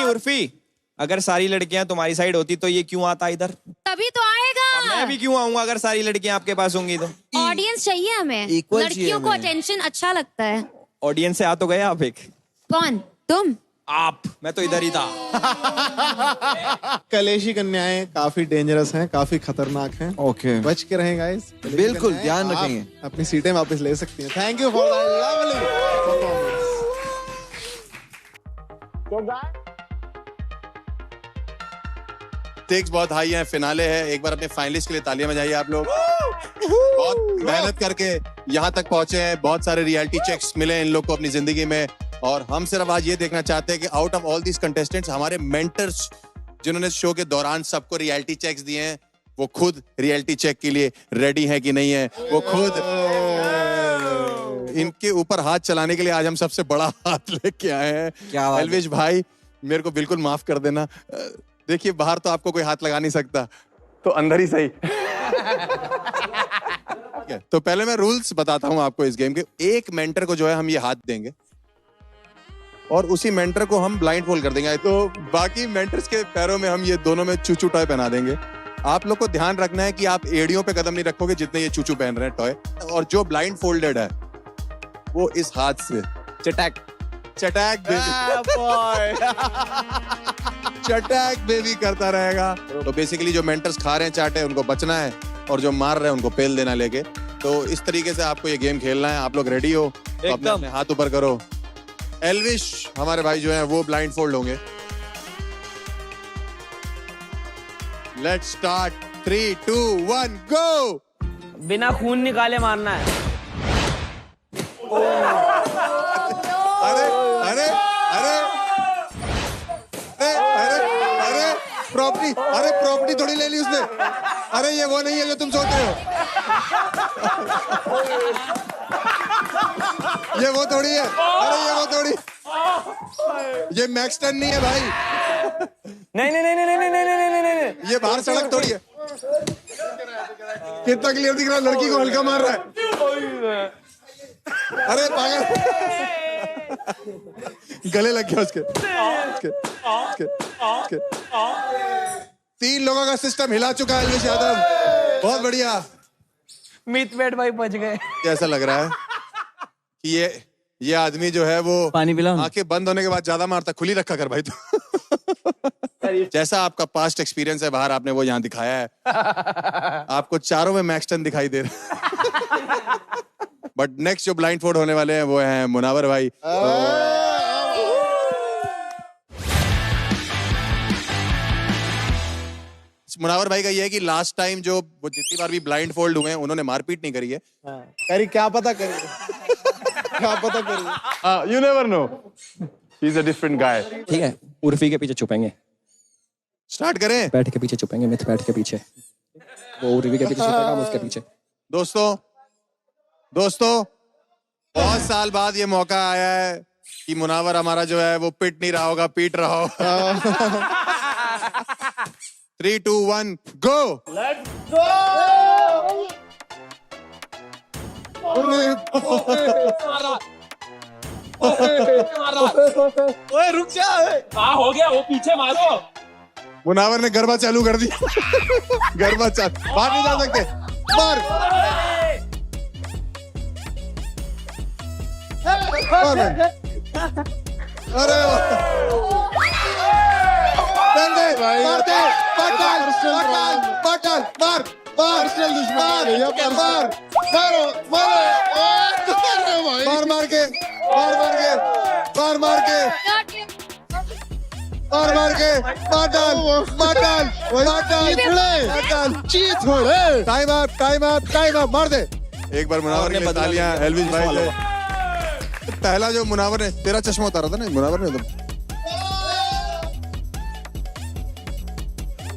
Urfi, अगर सारी लड़कियां तुम्हारी साइड होती तो ये क्यों आता इधर? तभी तो आएगा। मैं भी क्यों आऊंगा अगर सारी लड़कियां आपके पास होंगी तो? ऑडियंस चाहिए हमें। लड़कियों को अटेंशन अच्छा लगता है। ऑडियंस से आ तो गए आप एक। कौन? तुम? आप। मैं तो इधर ही था। कलेशी कन्याएं काफी डेंजरस हैं, काफी खतरनाक हैं। ओके, बच के रहें गाइस। बिल्कुल ध्यान रखेंगे। अपनी सीटें वापस ले सकती हैं। Thank you for that lovely performance. Stakes बहुत हाई है, फिनाले है। एक बार अपने फाइनलिस्ट के लिए तालियां बजाइए आप लोग। बहुत मेहनत करके यहाँ तक पहुंचे हैं, बहुत सारे रियलिटी चेक्स मिले इन लोग को अपनी जिंदगी में, और हम सिर्फ आज ये देखना चाहते हैं कि out of all these contestants हमारे मेंटर्स जिन्होंने शो के दौरान सबको रियलिटी चेक्स दिए हैं, वो खुद रियलिटी चेक के लिए रेडी है कि नहीं है। वो खुद इनके ऊपर हाथ चलाने के लिए आज हम सबसे बड़ा हाथ लेके आए हैं। एल्विश भाई, मेरे को बिल्कुल माफ कर देना। देखिए, बाहर तो आपको कोई हाथ लगा नहीं सकता, तो अंदर ही सही। तो पहले मैं रूल्स बताता हूं आपको इस गेम के। एक मेंटर को जो है हम ये हाथ देंगे और उसी मेंटर को हम ब्लाइंड फोल्ड कर देंगे। तो बाकी मेंटर्स के पैरों में हम ये दोनों में चूचू टॉय पहना देंगे। आप लोग को ध्यान रखना है कि आप एड़ियों पे कदम नहीं रखोगे जितने ये चूचू पहन रहे हैं टॉय। और जो ब्लाइंड फोल्डेड है वो इस हाथ से चटैक बेबी करता रहेगा। तो बेसिकली जो मेंटर्स खा रहे हैं चाटे उनको बचना है, और जो मार रहे हैं उनको पेल देना लेके। तो इस तरीके से आपको ये गेम खेलना है। आप लोग रेडी हो तो अपने हाथ ऊपर करो। एल्विश हमारे भाई जो हैं वो ब्लाइंड फोल्ड होंगे। Let's start. 3, 2, 1 गो। बिना खून निकाले मारना है। अरे अरे अरे अरे अरे प्रॉपर्टी थोड़ी ले ली उसने। अरे ये वो नहीं है जो तुम सोच रहे हो। ये वो थोड़ी है। अरे ये वो थोड़ी, ये मैक्स 10 नहीं है भाई। नहीं। ये बाहर सड़क थोड़ी है। कितना क्लियर दिख रहा है, लड़की को हल्का मार रहा है। अरे पागल, गले लग गया उसके। 3 लोगों का सिस्टम हिला चुका है एल्विश यादव। बहुत बढ़िया। मितवेट भाई बच गए। कैसा लग रहा है कि ये आदमी जो है वो पानी पिला, आंखें बंद होने के बाद ज्यादा मारता। खुली रखा कर भाई तू। जैसा आपका पास्ट एक्सपीरियंस है बाहर, आपने वो यहाँ दिखाया है। आपको चारों में मैक्स 10 दिखाई दे रहा है। बट नेक्स्ट जो ब्लाइंड फोल्ड होने वाले हैं वो हैं मुनावर भाई। मुनावर भाई का ये है कि लास्ट टाइम जो वो जितनी बार भी ब्लाइंड फोल्ड हुए हैं उन्होंने मारपीट नहीं करी है। करी क्या पता करी, क्या पता करी। You never know, he is a different गाय। ठीक है, उर्फी के पीछे छुपेंगे। स्टार्ट करें। बैठ के पीछे छुपेंगे, मिथ बैठ के पीछे, वो उर्फी के पीछे छुपेगा, हम उसके पीछे। दोस्तों बहुत साल बाद ये मौका आया है कि मुनावर हमारा जो है वो पिट नहीं रहा होगा, पीट रहा होगा। 3, 2, 1 गो। Let's go. ओए रुक जा। हाँ हो गया, वो पीछे मारो। मुनावर ने गरबा चालू कर दिया। गरबा चालू, बाहर नहीं जा सकते। मार। अरे टाइम अप मार दे। एक बार मुनावर ने बता लिया। एल्विश भाई से पहला जो मुनावर ने तेरा चश्मा उतारा था ना, मुनावर ने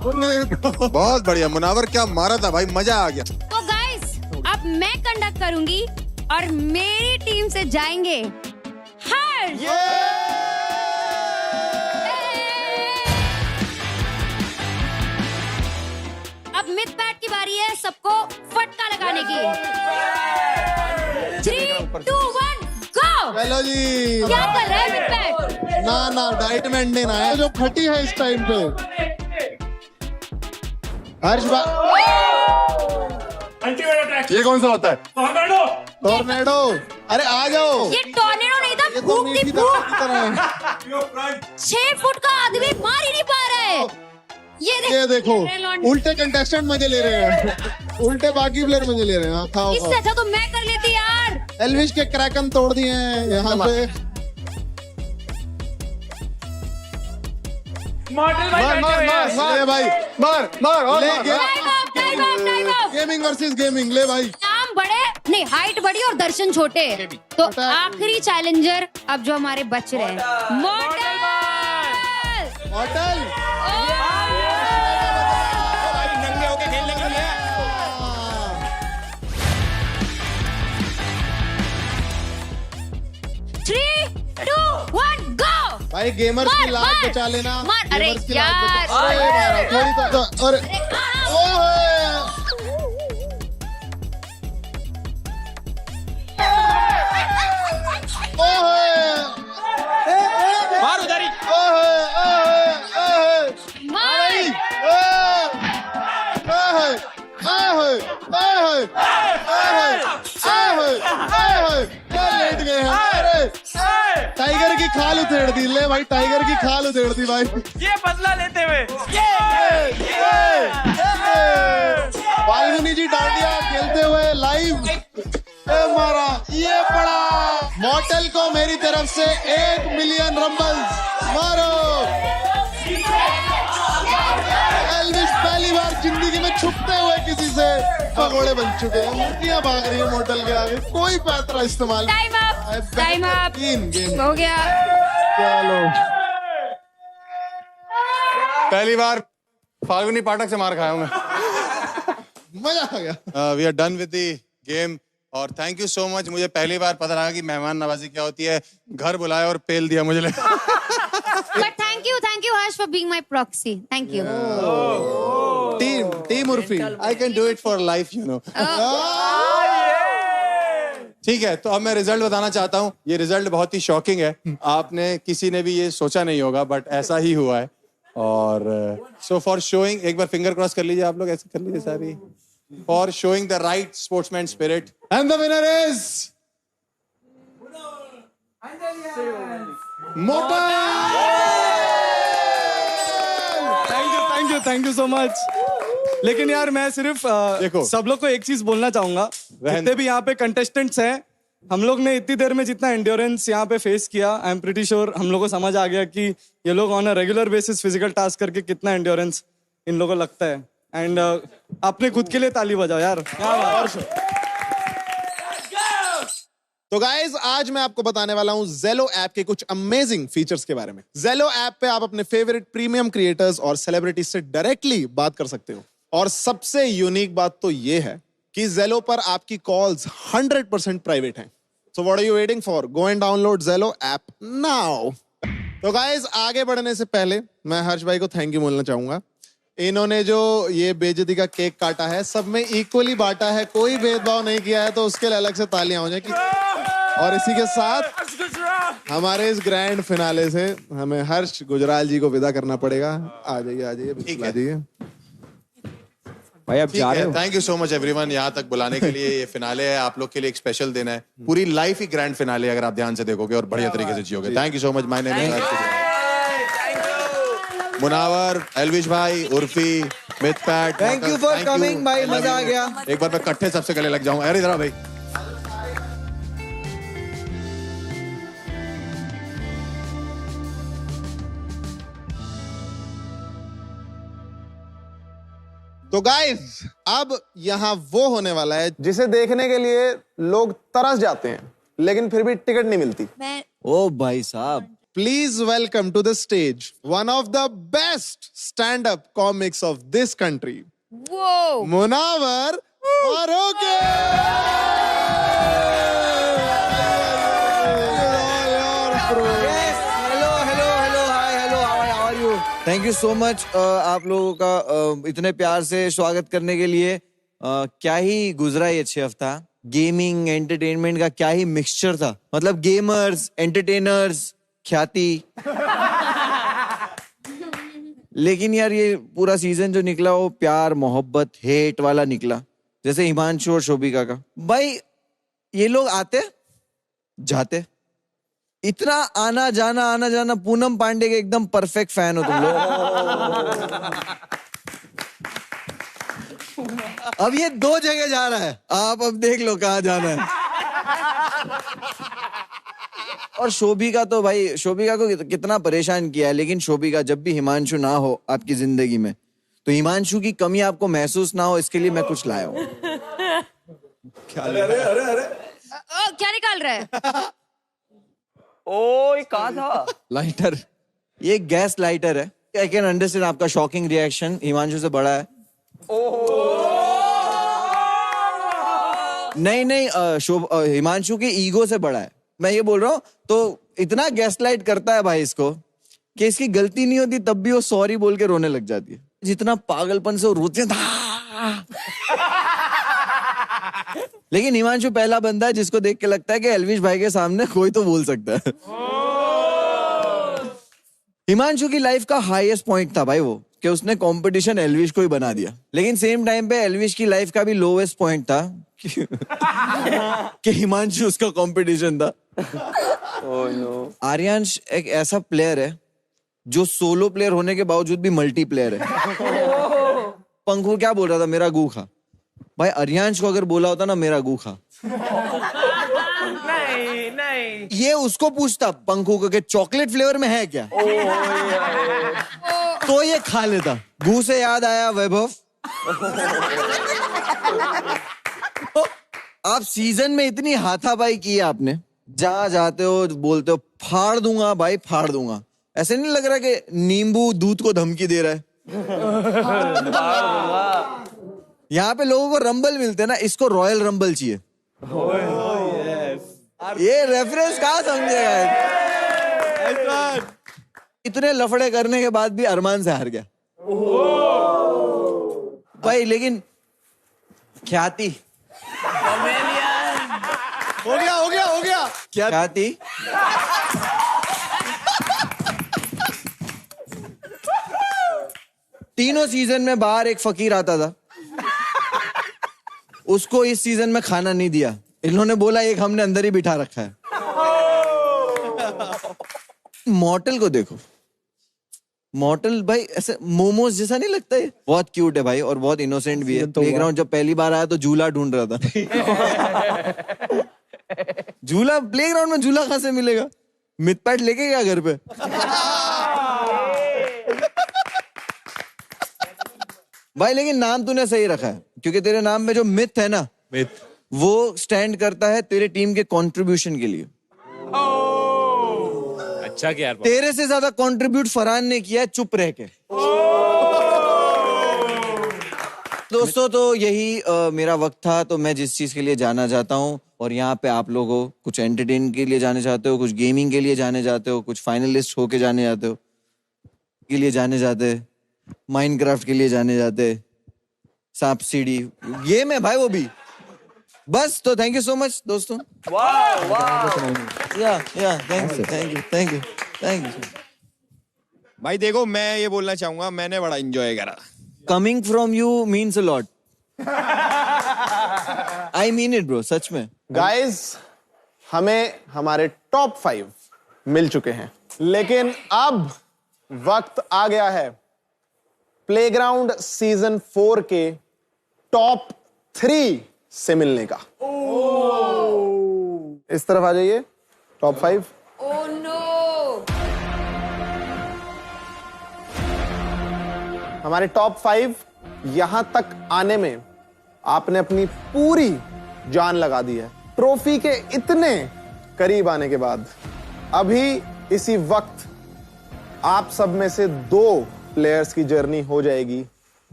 बहुत बढ़िया। मुनावर क्या मारा था भाई, मजा आ गया। तो गाइस अब अब मैं कंडक्ट करूंगी और मेरी टीम से जाएंगे हर्ष। अब मिथ पैट की बारी है सबको फटका लगाने की। 3, 2, 1 गो। चलो जी। क्या कर रहा है मिथ पैट? ना डाइट मेंटेन है जो फटी है इस टाइम पे। हर्ष ये कौन सा होता है? टोर्नेडो। अरे आ जाओ। ये टोर्नेडो नहीं था, फूक थी फूक। 6 फुट का आदमी मार ही नहीं पा रहा है। ये देखो उल्टे कंटेस्टेंट मजे ले रहे हैं। उल्टे बाकी प्लेयर मजे ले रहे हैं। खाओ इससे अच्छा तो मैं कर लेती यार। एल्विश के क्रैकन तोड़ दिए हैं यहाँ पे। ले भाई मार और गेमिंग वर्सेस गेमिंग। ले भाई नाम बड़े नहीं, हाइट बड़ी और दर्शन छोटे। तो आखिरी चैलेंजर अब जो हमारे बच रहे हैं, मॉडल। नंगे होके खेलने के लिए। भाई गेमर्स की लात बचा लेना। अरे यार थोड़ी तो और मार उधर ही। लेट गए हैं। टाइगर की खाल उधेड़ दी। ले भाई टाइगर की खाल उधेड़ दी भाई। ये बदला लेते हुए। फाल्गुनी जी डांडिया खेलते हुए लाइव मारा। ये पड़ा। मॉडल को मेरी तरफ से 1 मिलियन रंबल्स। मारो। एल्विश पहली बार जिंदगी में छुपते हुए किसी से भगोड़े बन चुके हैं। मूर्तियां भाग रही है मॉडल के आगे। कोई पैतरा इस्तेमाल। टाइम अप 3 गेम हो गया। चलो पहली बार फाल्गुनी पाठक से मार खाया हूं मैं। मजा आ गया। We are done with the game और थैंक यू सो मच। मुझे पहली बार पता लगा कि मेहमान नवाजी क्या होती है। घर बुलाया और पेल दिया मुझे। But thank you Harsh for being my proxy. Thank you. Team Urfi. I can do it for life, you know. ठीक है, तो अब मैं रिजल्ट बताना चाहता हूँ। ये रिजल्ट बहुत ही शॉकिंग है। आपने किसी ने भी ये सोचा नहीं होगा, बट ऐसा ही हुआ है। और सो फॉर शोइंग, एक बार फिंगर क्रॉस कर लीजिए आप लोग, ऐसे कर लीजिए सारी। For showing the right sportsman spirit and the winner is thank you so much. लेकिन यार मैं सिर्फ देखो सब लोग को एक चीज बोलना चाहूंगा। जितने भी यहाँ पे कंटेस्टेंट्स हैं, हम लोग ने इतनी देर में जितना एंड्योरेंस यहाँ पे फेस किया, आई एम प्रीटी श्योर हम लोग को समझ आ गया कि ये लोग on a regular basis physical task करके कितना एंड्योरेंस इन लोगों को लगता है। एंड अपने खुद के लिए ताली बजाओ यार। तो गाइज आज मैं आपको बताने वाला हूं Zello ऐप के कुछ अमेजिंग फीचर्स के बारे में। Zello ऐप पे आप अपने फेवरेट प्रीमियम क्रिएटर्स और सेलिब्रिटीज से डायरेक्टली बात कर सकते हो। और सबसे यूनिक बात तो ये है कि Zello पर आपकी कॉल्स 100% प्राइवेट हैं। So what are you waiting for? Go and download Zello app now. तो गाइज आगे बढ़ने से पहले मैं हर्ष भाई को थैंक यू बोलना चाहूंगा। इन्होंने जो ये बेइज्जती का केक काटा है, सब में इक्वली बांटा है, कोई भेदभाव नहीं किया है, तो उसके लिए अलग से तालियां हो जाए कि। और इसी के साथ हमारे इस ग्रैंड फिनाले से हमें हर्ष गुजराल जी को विदा करना पड़ेगा। आ जाइए आ जाइए भाई, अब जा रहे हो। Thank you so much everyone यहाँ तक बुलाने के लिए। ये फिनाले है, आप लोग के लिए एक स्पेशल दिन है। पूरी लाइफ ही ग्रैंड फिनाले अगर आप ध्यान से देखोगे और बढ़िया तरीके से जियोगे। Thank you so much. My name is Munawar, Elvish भाई, Urfi, Mythpat, thank you for coming भाई, मजा आ गया। एक बार मैं इकट्ठे सबसे गले लग जाऊं। अरे इधर भाई। तो गाइस अब यहाँ वो होने वाला है जिसे देखने के लिए लोग तरस जाते हैं, लेकिन फिर भी टिकट नहीं मिलती। ओ भाई साहब, please welcome to the stage one of the best stand up comics of this country, Munawar और okay thank you so much आप लोगों का इतने प्यार से स्वागत करने के लिए। क्या ही गुजरा ये 6 हफ्ता, गेमिंग एंटरटेनमेंट का क्या ही मिक्सचर था। मतलब गेमर्स, एंटरटेनर्स, ख्याति। लेकिन यार ये पूरा सीजन जो निकला वो प्यार मोहब्बत हेट वाला निकला, जैसे हिमांशु और शोभिका का। भाई ये लोग आते जाते, इतना आना जाना। पूनम पांडे के एकदम परफेक्ट फैन हो तुम लोग। अब ये 2 जगह जा रहा है, आप अब देख लो कहाँ जाना है। और शोभिका तो भाई, शोभिका को कितना परेशान किया है, लेकिन शोभिका जब भी हिमांशु ना हो आपकी जिंदगी में तो हिमांशु की कमी आपको महसूस ना हो, इसके लिए मैं कुछ लाया हूँ। क्या निकाल रहा है? ओ ये कहा था? लाइटर, ये गैस लाइटर है। आई कैन अंडरस्टैंड आपका शॉकिंग रिएक्शन, हिमांशु से बड़ा है। नहीं, हिमांशु के ईगो से बड़ा है, मैं ये बोल रहा हूँ। तो इतना गैसलाइट करता है भाई इसको कि इसकी गलती नहीं होती तब भी वो सॉरी बोल के रोने लग जाती है। जितना पागलपन से वो रोते हैं। लेकिन हिमांशु पहला बंदा है जिसको देख के लगता है कि एल्विश भाई के सामने कोई तो बोल सकता है। हिमांशु की लाइफ का हाईएस्ट पॉइंट था भाई वो, कि उसने कंपटीशन एल्विश को ही बना दिया। लेकिन सेम टाइम पे एल्विश की लाइफ का भी लोवेस्ट पॉइंट था कि हिमांशु उसका कंपटीशन था। आर्यांश एक ऐसा प्लेयर है जो सोलो प्लेयर होने के बावजूद भी मल्टी प्लेयर है। पंखू क्या बोल रहा था, मेरा गू खा। भाई आर्यांश को अगर बोला होता ना मेरा गू खा, नहीं ये उसको पूछता पंखू को कि चॉकलेट फ्लेवर में है क्या, तो ये खा लेता। गू से याद आया वैभव, आप सीजन में इतनी हाथापाई की है आपने, जहां जाते हो बोलते हो फाड़ दूंगा भाई फाड़ दूंगा। ऐसे नहीं लग रहा कि नींबू दूध को धमकी दे रहा है? यहाँ पे लोगों को रंबल मिलते हैं ना, इसको रॉयल रंबल चाहिए। ये रेफरेंस कहाँ समझेगा? इतने लफड़े करने के बाद भी अरमान से हार गया भाई। लेकिन ख्याति हो गया क्या ख्याति? तीनों सीजन में बाहर एक फकीर आता था, उसको इस सीजन में खाना नहीं दिया। इन्होंने बोला एक हमने अंदर ही बिठा रखा है। मॉर्टल को देखो, मॉर्टल भाई ऐसे मोमोज जैसा नहीं लगता है? बहुत क्यूट है भाई और बहुत इनोसेंट भी है। प्लेग्राउंड जब पहली बार आया तो झूला ढूंढ रहा था। झूला प्लेग्राउंड में झूला कहां से मिलेगा? मितपैट लेके गया घर पे। भाई लेकिन नाम तूने सही रखा है, क्योंकि तेरे नाम में जो मिथ है ना, मिथ वो स्टैंड करता है तेरे टीम के कंट्रीब्यूशन के लिए। अच्छा क्या यार, तेरे से ज्यादा कंट्रीब्यूट फरहान ने किया चुप रह के। दोस्तों तो यही मेरा वक्त था। तो मैं जिस चीज के लिए जाना चाहता हूँ, और यहाँ पे आप लोगों कुछ एंटरटेन के लिए जाने चाहते हो, कुछ गेमिंग के लिए जाने चाहते हो, कुछ फाइनलिस्ट होके जाने जाते हो, के लिए जाने जाते, माइनक्राफ्ट के लिए जाने जाते, सांप सीढ़ी गेम है भाई वो भी। बस तो थैंक यू सो मच दोस्तों। Thank you. भाई देखो मैं ये बोलना चाहूंगा, मैंने बड़ा एंजॉय करा। Coming from you means a lot. I mean it bro, सच में। गाइस हमें हमारे टॉप 5 मिल चुके हैं, लेकिन अब वक्त आ गया है प्लेग्राउंड सीजन 4 के टॉप 3 से मिलने का। इस तरफ आ जाइए, टॉप 5। Oh no. हमारे टॉप 5 यहां तक आने में आपने अपनी पूरी जान लगा दी है। ट्रॉफी के इतने करीब आने के बाद अभी इसी वक्त आप सब में से 2 प्लेयर्स की जर्नी हो जाएगी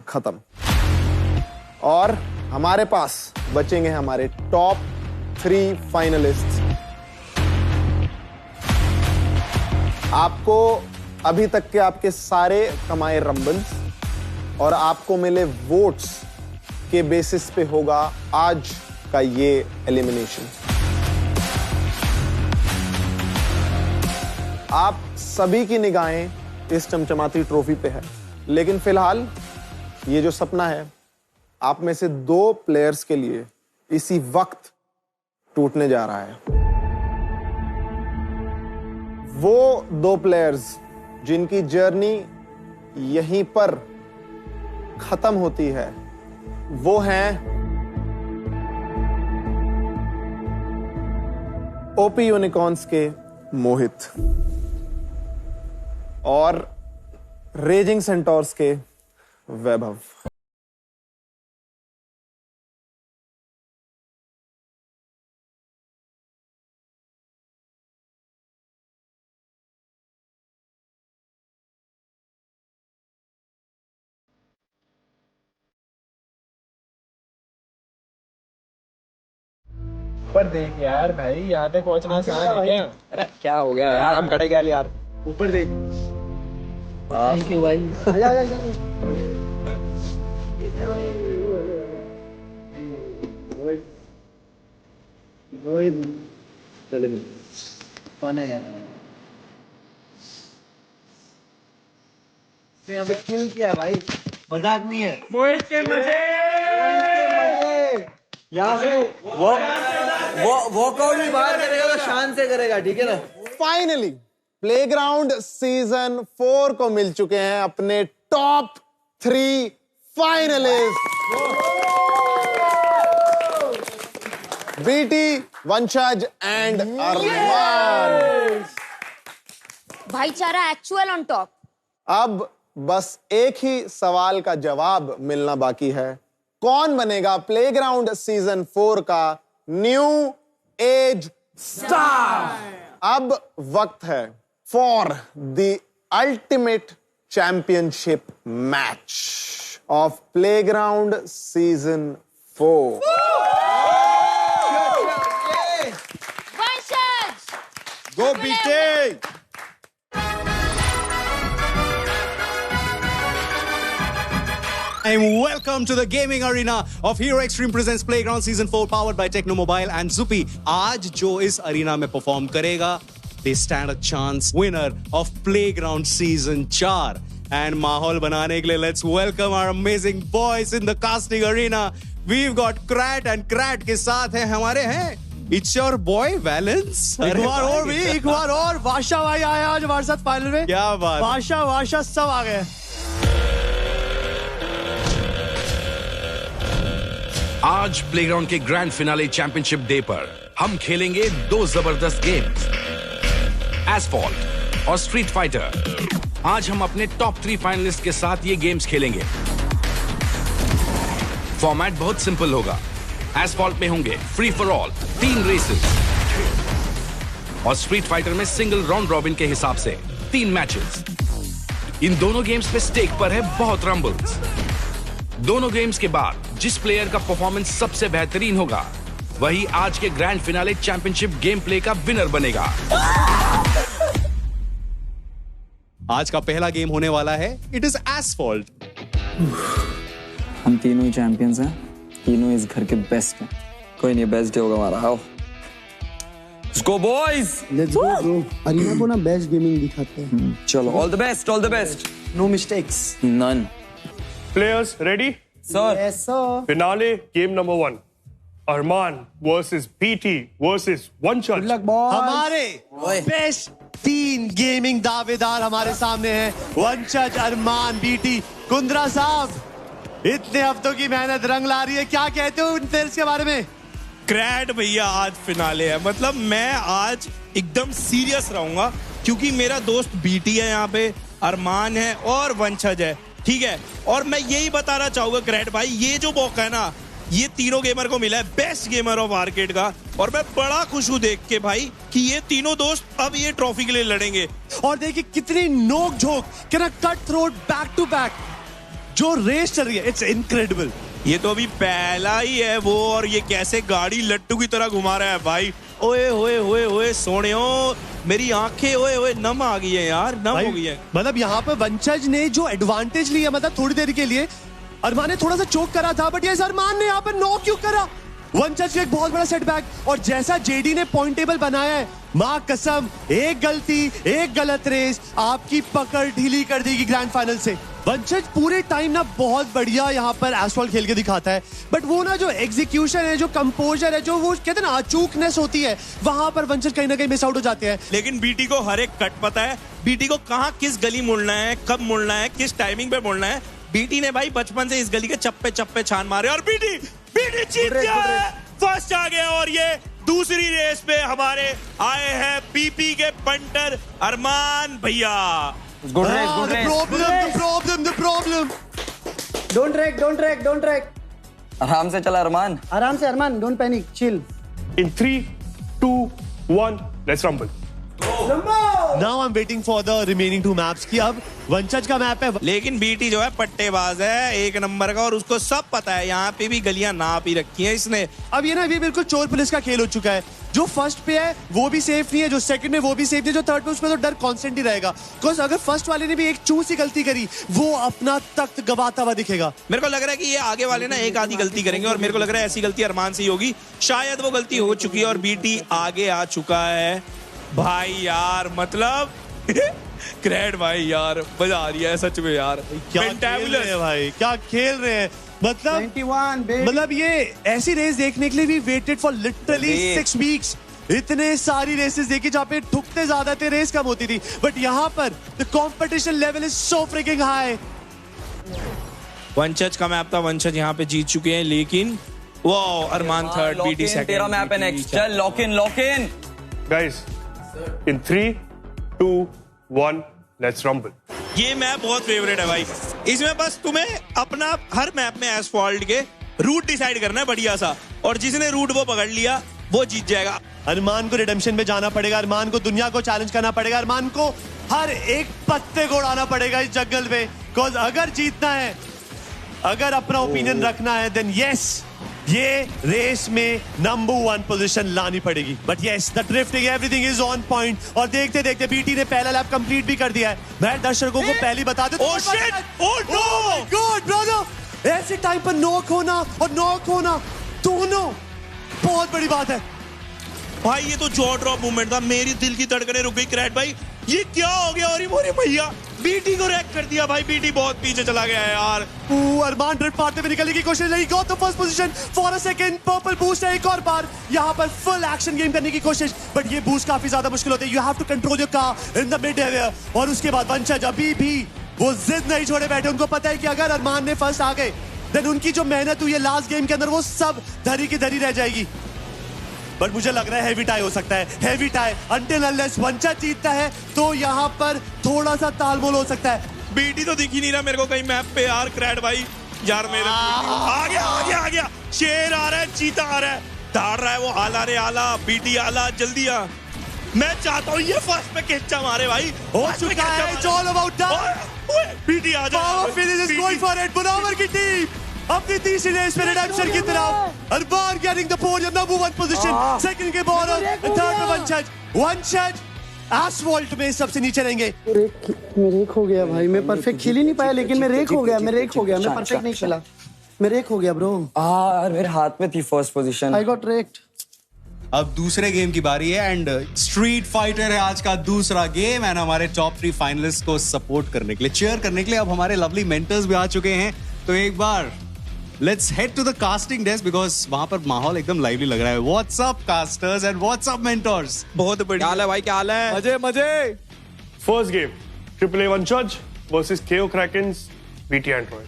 खत्म, और हमारे पास बचेंगे हमारे टॉप 3 फाइनलिस्ट। आपको अभी तक के आपके सारे कमाए रंबल्स और आपको मिले वोट्स के बेसिस पे होगा आज का ये एलिमिनेशन। आप सभी की निगाहें इस चमचमाती ट्रॉफी पे है, लेकिन फिलहाल ये जो सपना है आप में से 2 प्लेयर्स के लिए इसी वक्त टूटने जा रहा है। वो 2 प्लेयर्स जिनकी जर्नी यहीं पर खत्म होती है, वो हैं ओपी यूनिकॉर्न्स के मोहित और रेजिंग सेंटोर्स के वैभव। ऊपर देख यार भाई, यहाँ तक पहुंचना आसान है क्या? अरे क्या हो गया यार, हम कटे गए यार। ऊपर देख। थैंक यू भाई। आजा आजा आजा। कौन है यार? यहाँ पे किल किया भाई, मजाक नहीं है। मोहित के मजे। यहाँ से वॉकआउट भी बाहर करेगा तो शान से करेगा, ठीक है ना? फाइनली प्लेग्राउंड सीजन 4 को मिल चुके हैं अपने टॉप 3 फाइनलिस्ट। बीटी, वंशज एंड अरमान। भाईचारा एक्चुअल ऑन टॉप। अब बस एक ही सवाल का जवाब मिलना बाकी है, कौन बनेगा प्लेग्राउंड सीजन 4 का न्यू एज स्टार। अब वक्त है for the ultimate championship match of playground season 4। Go beta. And welcome to the gaming arena of Hero Extreme presents Playground Season 4 powered by Techno Mobile and Zupi. आज जो इस arena में perform करेगा, they stand a chance winner of Playground Season 4. And माहौल बनाने के लिए let's welcome our amazing boys in the casting arena. We've got Krat and Krat के साथ हैं हमारे It's your boy Valence. एक बार और वाशा भाई आया आज हमारे साथ फाइनल में। क्या बात। वाशा सब आ गए। आज प्लेग्राउंड के ग्रैंड फिनाले चैंपियनशिप डे पर हम खेलेंगे 2 जबरदस्त गेम्स, एसफॉल्ट और स्ट्रीट फाइटर। आज हम अपने टॉप 3 फाइनलिस्ट के साथ ये गेम्स खेलेंगे। फॉर्मेट बहुत सिंपल होगा। एसफॉल्ट में होंगे फ्री फॉर ऑल 3 रेसेस और स्ट्रीट फाइटर में सिंगल राउंड रॉबिन के हिसाब से 3 मैचेस। इन दोनों गेम्स पे स्टेक पर है बहुत रंबल्स। दोनों गेम्स के बाद जिस प्लेयर का परफॉर्मेंस सबसे बेहतरीन होगा वही आज के grand finale championship game play का विनर बनेगा। आज का पहला गेम होने वाला है इट इज एसफॉल्ट। हम तीनों ही चैंपियंस हैं, तीनों इस घर के बेस्ट हैं। कोई नहीं, बेस्ट डे होगा हमारा। आओ let's go boys, let's go bro. Arena को ना बेस्ट गेमिंग दिखाते हैं। चलो all the best, all the best. No mistakes, none. Players ready? Sir. Yes, sir. Finale game number 1. Arman versus BT versus Vanchaj. Good luck, boys. हमारे best 3 gaming दावेदार हमारे सामने हैं। वंशज, अरमान, बीटी। कुंद्रा साहब, इतने हफ्तों की मेहनत रंग ला रही है, क्या कहते हो उन प्लेयर्स के बारे में? क्रैट भैया आज फिनाले है, मतलब मैं आज एकदम सीरियस रहूंगा क्योंकि मेरा दोस्त बीटी है यहाँ पे, अरमान है और वंशज है, ठीक है। और मैं यही बताना चाहूंगा क्रैट भाई, ये जो मौका है ना, ये तीनों गेमर को मिला है बेस्ट गेमर ऑफ आर्केड का, और मैं बड़ा खुश हूं देख के भाई कि ये तीनों दोस्त अब ये ट्रॉफी के लिए लड़ेंगे। और देखिए कितनी नोक झोंक, cut throat back to back जो रेस चल रही है, इट्स इनक्रेडिबल। ये तो अभी पहला ही है वो, और ये कैसे गाड़ी लट्टू की तरह घुमा रहा है भाई। ओए होए होए होए सोनियो, मेरी आंखें ओए ओए नम आ गई है यार, नम हो गई है। मतलब यहाँ पे वंशज ने जो एडवांटेज लिया, मतलब थोड़ी देर के लिए अरमान ने थोड़ा सा चोक करा था, बट ये अरमान ने यहाँ पर नॉक क्यों करा? वंशज का एक बहुत बड़ा सेटबैक, और जैसा जेडी ने पॉइंट टेबल बनाया है, मां कसम, एक गलती, एक गलत रेस आपकी पकड़ ढीली कर देगी ग्रैंड फाइनल से। वंशज पूरे टाइम ना बहुत बढ़िया यहाँ पर एस्फॉल्ट खेल के दिखाता है, बट वो ना जो एग्जीक्यूशन है, जो कंपोजर है, जो वो कहते हैं ना अचूकनेस होती है, वहां पर वंशज कहीं ना कहीं मिस आउट हो जाते हैं। लेकिन बीटी को हर एक कट पता है, बीटी को कहाँ किस गली मुड़ना है, कब मुड़ना है, किस टाइमिंग पे मुड़ना है। बीटी ने भाई बचपन से इस गली के चप्पे चप्पे छान मारे, और बीटी जीत गया है, फर्स्ट आ गया। और ये दूसरी रेस पे हमारे आए हैं पीपी के पंटर अरमान भैया। Good race, good race. The problem. Don't track. आराम से चला अरमान। आराम से अरमान, don't panic, chill. In 3, 2, 1, let's rumble. Now I'm waiting for the remaining 2 maps की अब वंशज का मैप है। लेकिन बीटी जो है पट्टेबाज है, एक नंबर का, और उसको सब पता है यहाँ पे भी गलियां नाप ही रखी हैं इसने। अब ये ना ये बिल्कुल चोर पुलिस का खेल हो चुका है। जो फर्स्ट पे है वो भी सेफ नहीं है, जो सेकंड में वो भी सेफ नहीं है, जो थर्ड पे उसमें तो डर कांस्टेंट ही रहेगा। बिकॉज अगर फर्स्ट वाले ने भी एक चूसी गलती करी, वो अपना तख्त गवाता हुआ दिखेगा। मेरे को लग रहा है कि ये आगे वाले ना एक आधी गलती करेंगे, और मेरे को लग रहा है ऐसी गलती अरमान से ही होगी। शायद वो गलती हो चुकी है और बीटी आगे आ चुका है भाई। यार मतलब ग्रेट भाई, यार मजा आ रही है सच में यार। क्या खेल रहे हैं भाई, क्या खेल रहे हैं। मतलब ये ऐसी रेस देखने के लिए भी वेटेड फॉर लिटरली 6 वीक्स। इतने सारी रेसेस देखी जहाँ पे ठुकते ज्यादा थे, रेस कम होती थी, बट यहाँ पर the competition level is so fricking high. वंशज का मैप था, वंशज यहाँ पे जीत चुके हैं, लेकिन वो अरमान थर्ड, बीटी सेकंड। तेरा मैप है नेक्स्ट, चल lock in. Guys, in 3, 2, 1, let's rumble. ये मैप बहुत फेवरेट है भाई। इसमें बस तुम्हें अपना हर मैप में एस्फॉल्ट के रूट डिसाइड करना है बढ़िया सा, और जिसने रूट वो पकड़ लिया वो जीत जाएगा। अरमान को रिडेम्पशन में जाना पड़ेगा, अरमान को दुनिया को चैलेंज करना पड़ेगा, अरमान को हर एक पत्ते को उड़ाना पड़ेगा इस जंगल में। बिकॉज अगर जीतना है, अगर अपना ओपिनियन रखना है, देन यस, ये रेस में नंबर 1 पोजीशन लानी पड़ेगी। But yes, the drifting, everything is on point. और देखते देखते बीटी ने पहला लैप कंप्लीट भी कर दिया है। मैं दर्शकों को पहले बता दूं, oh shit, oh no, god brother, ऐसे टाइम पर नॉक होना और नॉक होना दोनों बहुत बड़ी बात है भाई। ये तो जॉ ड्रॉप मूवमेंट था, मेरी दिल की धड़कनें रुक गई। क्रैट भाई ये क्या हो गया? और मोरे भैया बीटी को रैक कर दिया भाई, बीटी बहुत पीछे चला गया है यार। अरमान ड्रिफ्ट मारते हुए निकलने की कोशिश नहीं, got the first position for a second. Purple boost है एक और बार, यहाँ पर फुल एक्शन गेम करने की कोशिश, बट ये बूस्ट काफी ज्यादा मुश्किल होता है। You have to control your car in the mid area. और उसके बाद वंशज अभी भी वो जिद नहीं छोड़े बैठे। उनको पता है कि अगर अरमान ने फर्स्ट आ गए, देन उनकी जो मेहनत हुई है लास्ट गेम के अंदर, वो सब धरी की धरी रह जाएगी। बट मुझे लग रहा है हैवी टाई हो सकता है, हैवी टाई। अंटिल अनलेस वंशज जीतता है तो यहाँ पर थोड़ा सा तालमोल हो सकता है। बीटी तो दिख ही नहीं रहा मेरे को कहीं मैप पे यार। क्रैट भाई यार मेरे आ गया, शेर आ रहा है, चीता आ रहा है, दौड़ रहा है वो, आला रे आला, बीटी आला, जल्दी आ। मैं चाहता हूँ ये फर्स्ट पे किच्चा मारे भाई। हो चुका है, it's all about time। BT आ जा, Power Finish is going for it। Munawar की टीम अपनी तीसरी रेस में रिडेम्पशन की तरफ। Arman getting the podium, number 1 position, second के बॉर्डर, थर्ड में वंशज एस्फॉल्ट में सबसे नीचे रहेंगे। मैं रेक हो गया भाई, मैं परफेक्ट खेल ही नहीं पाया, लेकिन मैं रेक हो गया, मैं परफेक्ट नहीं खेला, मैं रेक हो गया ब्रो। यार मेरे हाथ में थी first position, I got raked. अब दूसरे गेम की बारी है, एंड स्ट्रीट फाइटर है आज का दूसरा गेम। एंड हमारे टॉप 3 फाइनलिस्ट को सपोर्ट करने के लिए, चीयर करने के लिए अब हमारे लवली मेंटर्स भी आ चुके हैं। तो एक बार let's head to the casting desk, because वहां पर माहौल एकदम लाइवली लग रहा है। What's up casters and what's up mentors? बहुत बढ़िया। क्या हाल है भाई, क्या हाल है? मजे। First game, AAA Vanchaj versus KO Krakens, BT Android.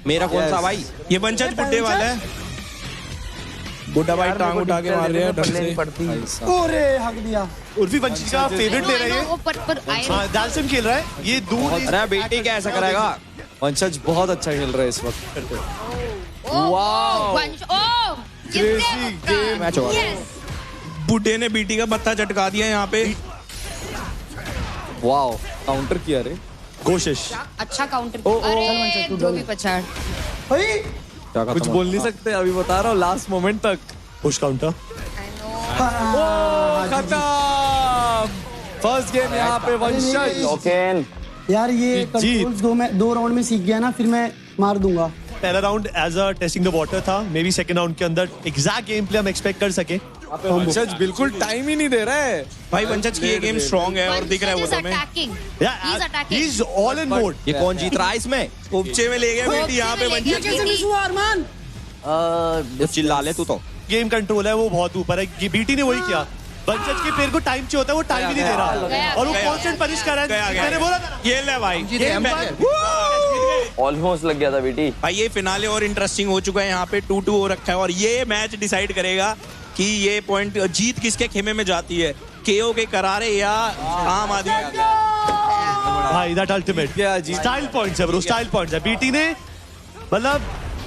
मेरा कौन सा भाई? ये वंशज बुड्ढे वाला है। बुड्ढा भाई टांग उठा के मार रहे हैं ढंग से। ओरे हक दिया। उर्फी वंशज का फेवरेट ले रहा है, दालसिम खेल रहा है ये दूर। अरे बेटी क्या ऐसा कराएगा? वंशज बहुत अच्छा खेल रहा है इस वक्त। बुड्ढे ने बीटी का मत्था चटका दिया यहाँ पे। वाओ, काउंटर किया रे, कोशिश अच्छा काउंटर। अरे जो भी पछाड़। कुछ बोल नहीं सकते, अभी बता रहा हूँ लास्ट मोमेंट तक। पुश काउंटर खत्म। फर्स्ट गेम यहाँ पे वंशज। यार ये कंट्रोल्स दो राउंड में सीख गया ना, फिर मैं मार दूंगा। पहला round as a testing the water था, मे बी सेकंड राउंड के अंदर एग्जैक्ट गेम प्ले हम एक्सपेक्ट कर सके। वंशज बिल्कुल टाइम ही नहीं दे रहा है भाई। वंशज की ये गेम स्ट्रांग है और दिख रहा है वो तुम्हें। He is all in mode. ये कौन जीत रहा है इसमें? उपचे में ले गए बेटी यहाँ पे वंशज। कैसे मिस हुआ अरमान? चिल्ला ले तू तो। गेम कंट्रोल है वो बहुत ऊपर है। बीटी ने वही किया। वंशज के पैर को टाइम चाहिए होता है, वो टाइम ही नहीं दे रहा और वो कांस्टेंट पनिश कर रहा है। मैंने बोला था ये ले भाई, ऑलमोस्ट लग गया था बेटी। भाई ये फिनाले और इंटरेस्टिंग हो चुका है। यहाँ पे 2-2 हो रखा है और ये मैच डिसाइड करेगा कि ये पॉइंट जीत किसके खेमे में जाती है, केओ के करारे या आम आदमी। भाई दैट अल्टीमेट स्टाइल पॉइंट्स है ब्रो, स्टाइल पॉइंट्स है। बीटी ने मतलब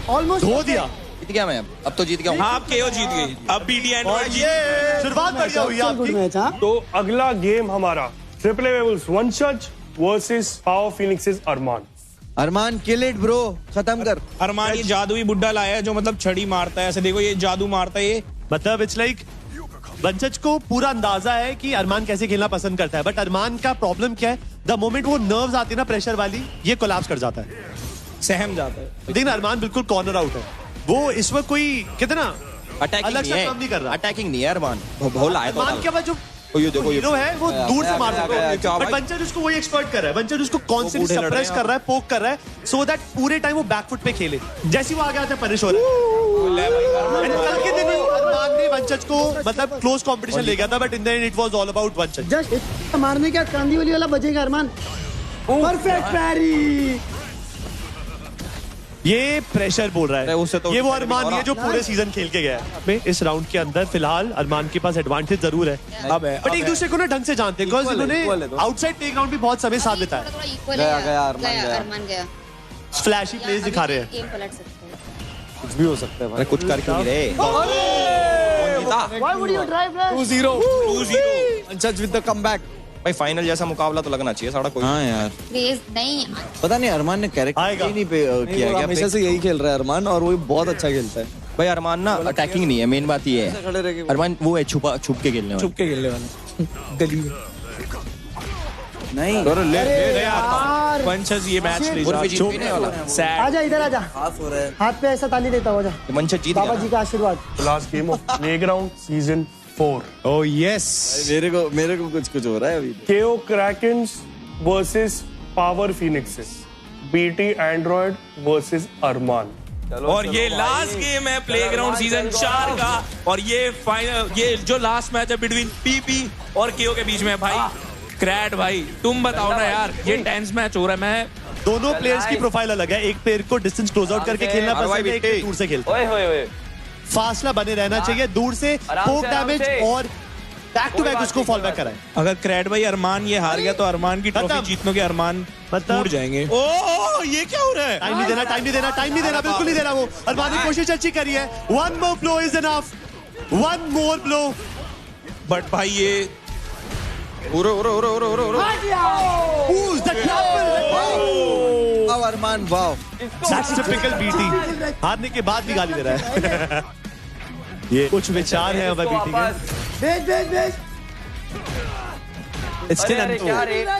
ऑलमोस्ट धो दिया। जीत गया मैं, अब तो जीत गया हूँ। हाँ अब केओ जीत गई, अब बीटी एंड्रॉइड शुरुआत बढ़िया हुई आपकी। तो अगला गेम हमारा triple A werewolves Vanshaj versus power phoenixes Arman. Arman kill it bro, खत्म कर। अरमान ये जादुई बुड्ढा लाया है जो मतलब छड़ी मारता है, ऐसे देखो ये जादू मारता है। ये मतलब इट्स लाइक वंशज को पूरा अंदाजा है कि अरमान कैसे खेलना पसंद करता है, बट अरमान का प्रॉब्लम क्या है, द मोमेंट वो नर्व्स आती है ना प्रेशर वाली, ये कोलैप्स कर जाता है, सहम जाता है। लेकिन अरमान बिल्कुल कॉर्नर आउट है। वो इस वक्त कोई कितना अलग से काम नहीं कर रहा। अटैकिंग नहीं है अरमान, भोला है। अरमान के बाद जो ये देखो हीरो है वो दूर से मार सकता है, बट वंशज उसको वही एक्सपर्ट कर रहा है। वंशज उसको कॉन्स्टेंटली सप्रेस कर रहा है, पोक कर रहा है, सो दैट पूरे टाइम वो बैकफुट पे खेले। जैसे वो आगे आता है पनिश हो रहा है। कल के दिन अरमान ने वंशज को मतलब क्लोज कंपटीशन ले गया था, but in the end it was all about वंशज। जस्ट मारने का कांदीवली वाला बजेगा अरमान। परफेक्ट पैरी। ये प्रेशर बोल रहा है, उससे तो ये वो अरमान नहीं है जो पूरे सीजन खेल के गया है। इस राउंड के अंदर फिलहाल अरमान के पास एडवांटेज जरूर है, बट एक दूसरे को ना ढंग से जानते हैं, बिकॉज़ इन्होंने आउटसाइड प्लेग्राउंड भी बहुत समय साथ बिताया। अरमान गया। फ्लैशी प्लेस दिखा रहे हैं। गेम पलट सकते हैं, कुछ भी हो सकता है भाई। कुछ कर क्यों नहीं रहे? Why would you drive that? 2-0 वंशज विद द कमबैक। भाई फाइनल जैसा मुकाबला तो लगना चाहिए सारा कोई। हाँ यार, क्रेज नहीं। पता नहीं अरमान ने कैरेक्टर ही नहीं किया क्या? हमेशा से यही खेल रहा है अरमान, और वो बहुत अच्छा खेलता है भाई। अरमान ना अटैकिंग नहीं है, मेन बात ये है। अरमान वो है छुप के खेलने वाला, छुप के खेलने वाला गली में नहीं। ले वंशज ये मैच ले जा। आजा इधर आजा, हाथ पे ऐसा ताली देता हो जा। वंशज जीत बाबा जी का आशीर्वाद। Last game of playground season 4। Oh yes, मेरे को कुछ हो रहा है अभी। KO krakens versus power phoenixes. BT android versus Arman. और ये लास्ट गेम है प्लेग्राउंड सीजन 4 का, और ये फाइनल, ये जो लास्ट मैच है बिटवीन पीपी और केओ के बीच में। भाई क्रैड भाई तुम बताओ ना यार, ये टेंस मैच हो रहा है। मैं दोनों प्लेयर्स की प्रोफाइल अलग है, एक प्लेयर को डिस्टेंस क्लोज आउट करके खेलना पसंद है, एक दूर से खेलता है। फासला बने रहना चाहिए, दूर से पोक डैमेज और बैक टू बैक उसको फॉल बैक कराए। अगर क्रैड भाई अरमान ये हार गया तो अरमान की ट्रॉफी जीतने के अरमान टूट जाएंगे। ओह ये क्या हो रहा है? टाइम नहीं देना, टाइम नहीं देना, टाइम नहीं देना, बिल्कुल नहीं देना। वो अरमान ने कोशिश अच्छी करी है। One more blow is enough, one more blow. But भाई ये अरमान वाओ, टिपिकल बीटी, हारने के बाद भी गाली दे रहा है। ये कुछ विचार है हमारे बीटी के। भेज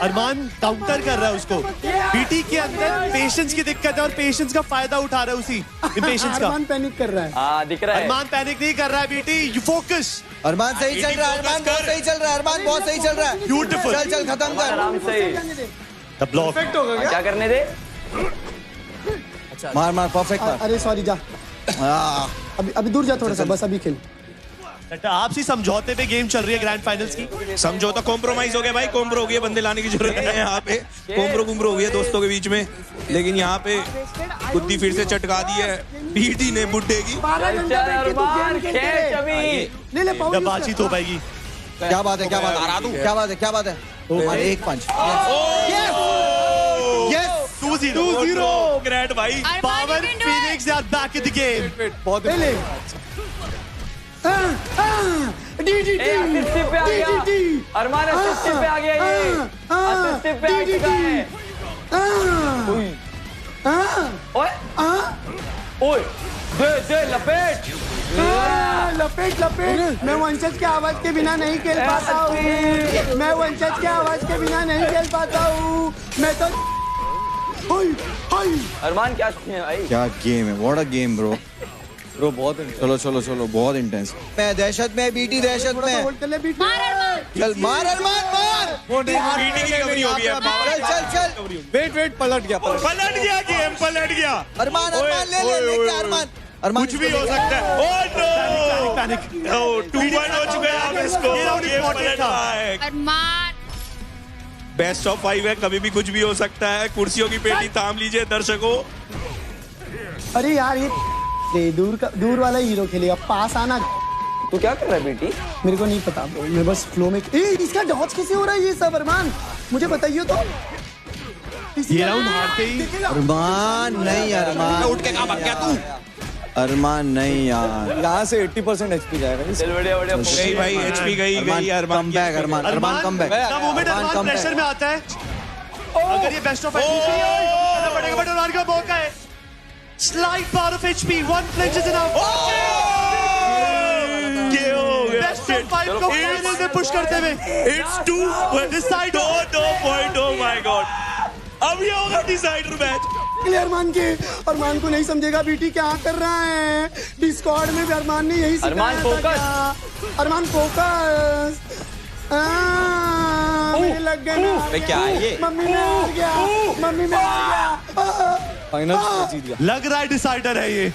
अरमान काउंटर कर रहा है उसको। बीटी के अंदर पेशेंस की दिक्कत है और पेशेंस का फायदा उठा रहा है उसी पेशेंस का। अरमान पैनिक कर रहा है। हाँ दिख रहा है। अरमान पैनिक नहीं कर रहा है बीटी, यू फोकस। अरमान सही चल रहा है, अरमान बहुत सही चल रहा है, अरमान बहुत सही चल रहा है। ब्यूटीफुल, चल खत्म कर। आराम से ब्लॉक परफेक्ट होगा क्या करने दे। मार परफेक्ट मार। अरे सॉरी जा, अभी दूर जा थोड़ा सा, बस अभी खेल। आपसी समझौते पे गेम चल रही है ग्रैंड फाइनल्स की। समझौता कॉम्प्रोमाइज हो गया भाई, कॉम्प्रो हो गया, बंदे लाने की जरूरत नहीं है यहाँ पे। कॉम्प्रो हो गया दोस्तों के बीच में, लेकिन यहाँ पे बुद्धि फिर से चटका दी है बीटी ने बुड्ढे की। बातचीत हो पाएगी। क्या बात है, क्या बात है, क्या बात है, क्या बात है। एक पंच। यस 2-0 ग्रैंड भाई। Power phoenix are back in the game. बहुत असिस्ट पे आ गया अरमान, असिस्ट पे आ गया, ये असिस्ट पे आ चुका है। ओए ओए दे लपेट लपेट। मैं वंशज के आवाज के बिना नहीं खेल पाता हूँ। मैं वंशज के आवाज के बिना नहीं खेल पाता हूँ। मैं तो अरमान क्या भाई, क्या गेम है, what a game bro. Bro बहुत चलो चलो चलो, बहुत इंटेंस। मैं दहशत में, बीटी दहशत में। चल मार अरमान मार। बीटी की रिकवरी हो गई है। चल चल वेट पलट गया गेम, पलट गया। अरमान ले अरमान कुछ भी हो सकता है। ओह नो 2-1 हो चुका है अब इसको। गेम पलट रहा है। अरमान बेस्ट ऑफ 5 है, कभी भी कुछ भी हो सकता है। कुर्सियों की पेटी थाम लीजिए दर्शकों। अरे यार ये दूर वाला हीरो खेलेगा, पास आना। तू क्या कर रहा है बेटी? मेरे को नहीं पता ब्रो, मैं बस फ्लो में। इसका डॉज कैसे हो रहा है ये सब अरमान, मुझे बताइए तो। ये राउंड हारते ही अरमान नहीं, अरमान उठ के कहां भाग गया तू? अरमान नहीं यार, यहाँ से 80% HP जाएगा। बढ़िया नहीं भाई, HP गई कम बैक अरमान कम बैक। अरमान प्रेशर में आता है। अगर ये बेस्ट ऑफ 5 है पड़ेगा, बट अरमान का मौका है। Slide power of HP, 1 flinch is enough. Best of 5 को फाइनल में पुश करते हुए it's 2 decide. Oh my God, अब ये होगा डिसाइडर मैच। अरमान को नहीं समझेगा बीटी क्या कर रहा है। डिस्कॉर्ड में भी अरमान ने यही सिखाया था। अरमान फोकस। मेरे लग गए। क्या है ये? मम्मी में हार गया। फाइनल जीत गया। लग रहा है डिसाइडर है ये।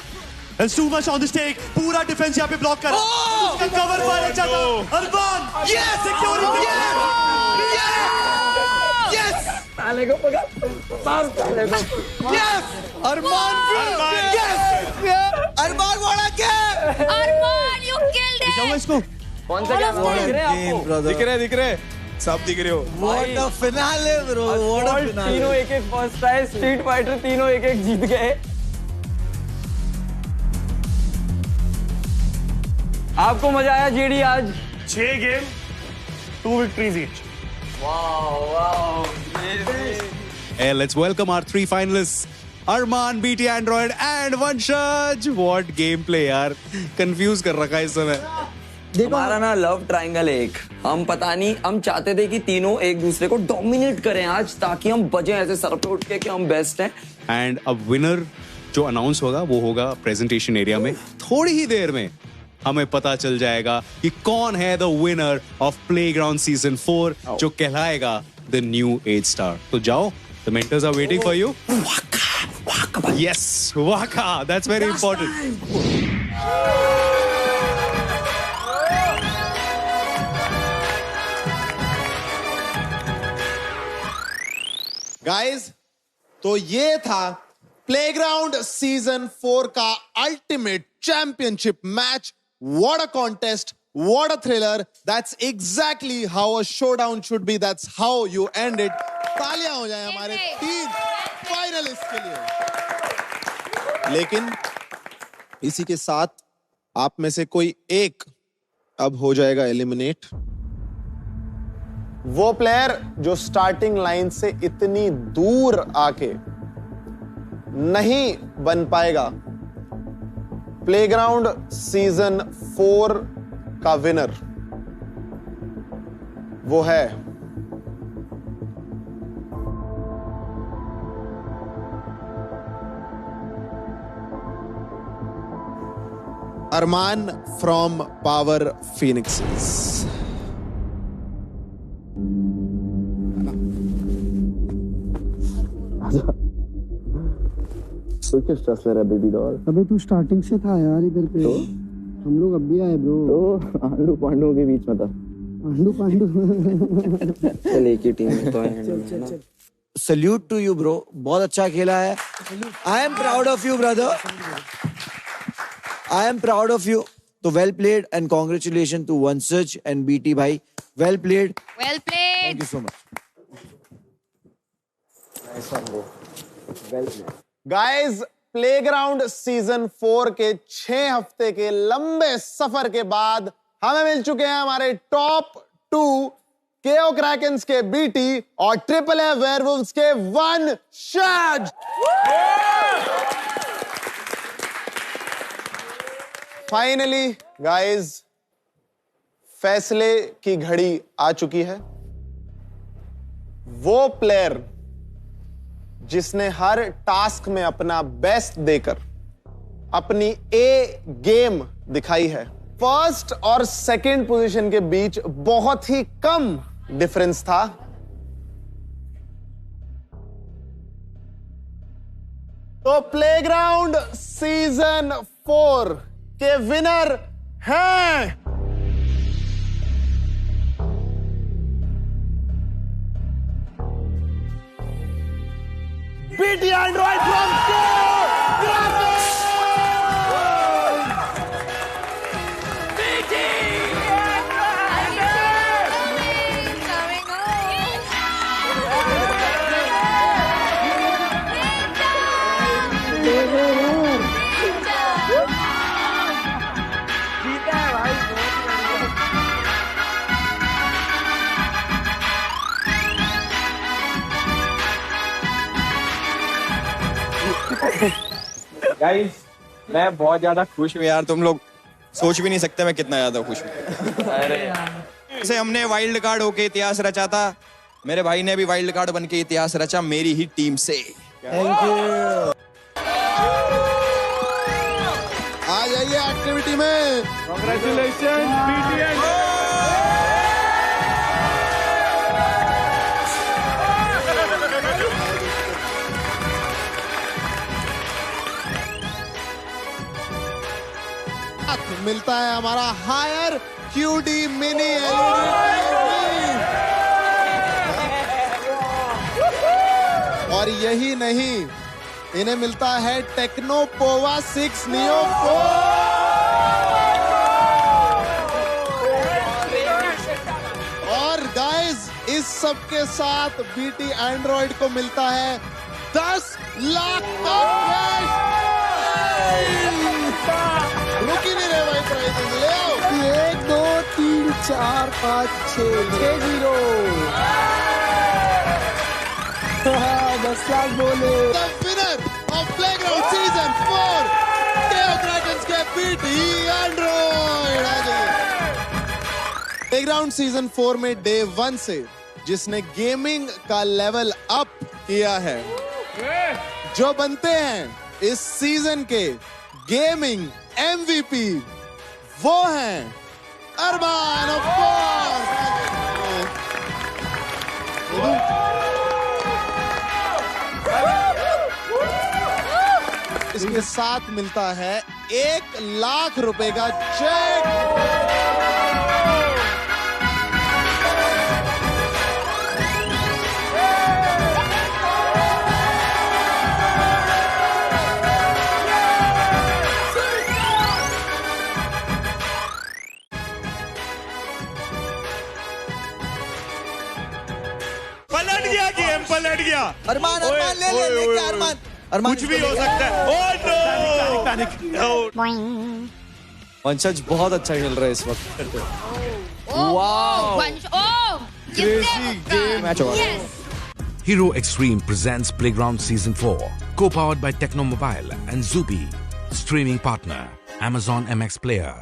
There's too much on the stake. पूरा डिफेंस यहाँ पे ब्लॉक कर। उसका कवर मारना चाहता अरमान। Yes, security. Yes. साले को पकड़। Yes. अरमान। Yes. अरमान वाला क्या? अरमान you killed it. जाओ इसको। कौन सा क्या दिख रहे सब दिख रहे हो। What a finale bro, what a finale। तीनों एक फर्स्ट आए, स्ट्रीट फाइटर तीनों एक जीत गए। आपको मजा आया जेडी आज? 6 game 2 victories each. Hey, let's welcome our 3 finalists. Arman, BT Android and Vanshaj. What gameplay यार, confuse कर रखा है इस समय। हमारा ना लव ट्रायंगल एक, हम पता नहीं, हम चाहते थे कि तीनों एक दूसरे को डोमिनेट करें आज, ताकि हम बजे ऐसे सर पे उठ के कि हम बेस्ट हैं। एंड अब विनर जो अनाउंस होगा वो होगा प्रेजेंटेशन एरिया में। थोड़ी ही देर में हमें पता चल जाएगा कि कौन है the winner of playground season 4, जो कहलाएगा द न्यू एज स्टार। तो जाओ, the mentors are waiting for you. Yes, वाका, दैट्स वेरी इंपॉर्टेंट। गाइस, तो ये था प्लेग्राउंड सीजन 4 का ultimate championship match. What a contest, what a thriller. That's exactly how a showdown should be, that's how you end it. तालियां हो जाए हमारे 3 finalist के लिए। लेकिन इसी के साथ आप में से कोई एक अब हो जाएगा एलिमिनेट। वो प्लेयर जो स्टार्टिंग लाइन से इतनी दूर आके नहीं बन पाएगा प्लेग्राउंड सीजन 4 का विनर, वो है अरमान फ्रॉम पावर फिनिक्सेस। तो क्या स्ट्रेस ले रहा है बेबी डॉल? अबे तू स्टार्टिंग से था यार इधर पे। तो हम लोग अब भी आए ब्रो। तो आंडू पांडुओं के बीच में था। आंडू पांडू चल एक ही टीम में तो है। सल्यूट टू यू ब्रो, बहुत अच्छा खेला है। I am proud of you brother, I am proud of you. तो well played and congratulation to Vanshaj and BT भाई, well played. Well played, thank you so much. Guys, playground season 4 के 6 हफ्ते के लंबे सफर के बाद हमें मिल चुके हैं हमारे टॉप 2 केओ क्रैकेंस के बीटी और ट्रिपल ए वेयरवुल्व्स के वंशज। फाइनली गाइस, फैसले की घड़ी आ चुकी है। वो प्लेयर जिसने हर टास्क में अपना बेस्ट देकर अपनी ए गेम दिखाई है। फर्स्ट और सेकंड पोजीशन के बीच बहुत ही कम डिफरेंस था। तो प्लेग्राउंड सीजन 4 के विनर हैं BT Android from गाइस, मैं बहुत ज्यादा खुश हूँ यार। तुम लोग सोच भी नहीं सकते मैं कितना ज्यादा खुश हूँ। अरे से हमने वाइल्ड कार्ड होके इतिहास रचा था, मेरे भाई ने भी वाइल्ड कार्ड बन के इतिहास रचा मेरी ही टीम से। Thank you. आ जाइए एक्टिविटी में। Congratulations, मिलता है हमारा हायर QD मिनी एलईडी, और यही नहीं, इन्हें मिलता है टेक्नो पोवा 6 नियो 4। और गाइस, इस सब के साथ BT एंड्रॉइड को मिलता है 10 लाख का कैश। रुकी नहीं रहे भाई, प्राइजेस ले आओ। 1 2 3 4 5 6 0 10 लाख बोले। The winner of Playground Season 4 Teocratons के BT Android। आ जाइए। Playground Season 4 में Day 1 से जिसने गेमिंग का लेवल अप किया है, जो बनते हैं इस सीजन के गेमिंग MVP, वो हैं अरमान। ऑफ कोर्स इसके साथ मिलता है 1 लाख रुपए का चेक। पलट गया। अरमान ले क्या अरमान कुछ भी हो सकता है। वंशज बहुत अच्छा खेल रहा है इस वक्त। Hero Extreme presents Playground Season 4, co-powered by Tecno Mobile and Zubi, streaming partner Amazon MX Player.